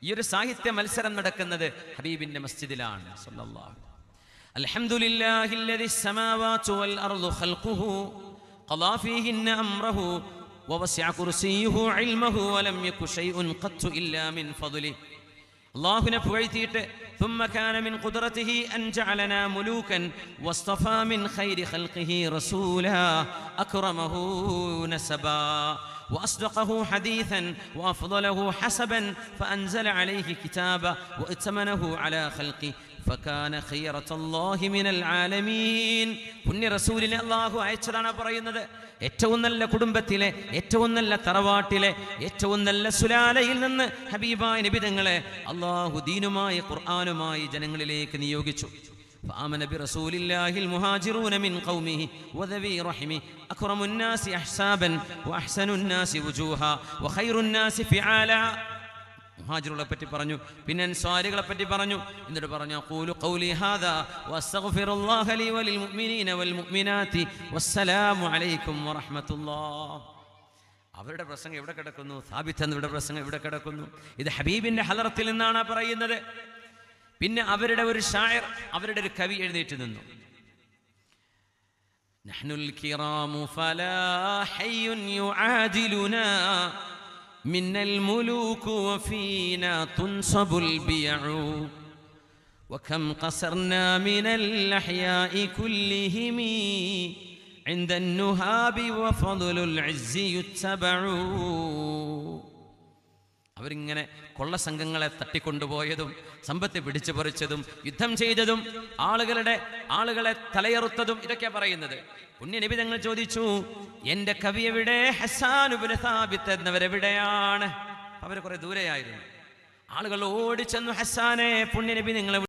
Speaker 1: ഈ ഒരു സാഹിത്യ മത്സരം നടക്കുന്നത് ഹബീബിന്റെ മസ്ജിദിലാണ്. സ്വല്ലല്ലാഹു അൽഹംദുലില്ലാഹില്ലദി സ്സമാവാതു വൽ അർളു ഖൽഖുഹു ഖളാ ഫീഹിന്ന അംറഹു വവസിഅ കുർസിയ്യുഹു ഇൽമഹു വലം യകു ശൈഉൻ ഖത്തു ഇല്ലാ മിൻ ഫദ്ലിഹി. അല്ലാഹുവിനെ പുകഴ്ത്തിയിട്ട് ثم كان من قدرته أن جعلنا ملوكا واصطفى من خير خلقه رسولا أكرمه نسبا وأصدقه حديثا وأفضله حسبا فأنزل عليه كتابا وائتمنه على خلقه فكان خيرة الله من العالمين. പുണ്യ റസൂലിനെ അല്ലാഹു അയച്ചതാണ് പറയുന്നത്. ഏറ്റവും നല്ല കുടുംബത്തിലെ, ഏറ്റവും നല്ല തറവാട്ടിലെ, ഏറ്റവും നല്ല സുലാലയിൽ നിന്ന് ഹബീബായ നബി തങ്ങളെ അല്ലാഹു ദീനുമായി ഖുർആനുമായി ജനങ്ങളിലേക്ക് നിയോഗിച്ചു. فآمن برسول الله المهاجرون من قومه وذوي رحمه أكرم الناس أحسابا وأحسن الناس وجوها وخير الناس فعالا. മുഹാജിറുകളെ പറ്റി പറഞ്ഞു, പിന്നെ അൻസ്വാരികളെ പറ്റി പറഞ്ഞു. എന്നിട്ട് പറഞ്ഞു, ഖൂലു ഖൗലി ഹാദാ വസ്തഗ്ഫിറുല്ലാഹ ലി വലിൽ മുഅ്മിനീന വൽ മുഅ്മിനാതി വസ്സലാമു അലൈക്കും വറഹ്മത്തുള്ളാഹ്. അവരുടെ പ്രസംഗം എവിടെ കിടക്കുന്നു? സാബിത്ത് എന്നവരുടെ പ്രസംഗം എവിടെ കിടക്കുന്നു? ഇത് ഹബീബിന്റെ ഹലറത്തിൽ നിന്നാണ് പറയുന്നത്. പിന്നെ അവരുടെ ഒരു ഷായർ, അവരുടെ ഒരു കവി എഴുന്നേറ്റ് നിന്നു. നഹ്നുൽ കിറാമു ഫലാ ഹയ്യുൻ യുആദിലുനാ മിന്നൽ മുലൂകു വഫീനാ തുൻസബുൽ ബിയഉ വകം ഖസർനാ മിനൽ അഹ്യാഇ കുല്ലിഹിമി ഇൻദൻ നുഹാബി വഫദ്ലുൽ ഇസ്സി യുത്തബഉ. അവരിങ്ങനെ കൊള്ള സംഘങ്ങളെ തട്ടിക്കൊണ്ടുപോയതും സമ്പത്ത് പിടിച്ചു പറിച്ചതും യുദ്ധം ചെയ്തതും ആളുകളെ തലയറുത്തതും ഇതൊക്കെയാ പറയുന്നത്. പുണ്യ നബി തങ്ങൾ ചോദിച്ചു, എന്റെ കവി എവിടെ? ഹസ്സാൻ ഇബ്നു സാബിത്ത് എന്നവരെവിടെയാണ്? അവർ കുറെ ദൂരെയായിരുന്നു. ആളുകൾ ഓടിച്ചെന്നു, ഹസ്സാനെ പുണ്യ നബി നിങ്ങളെ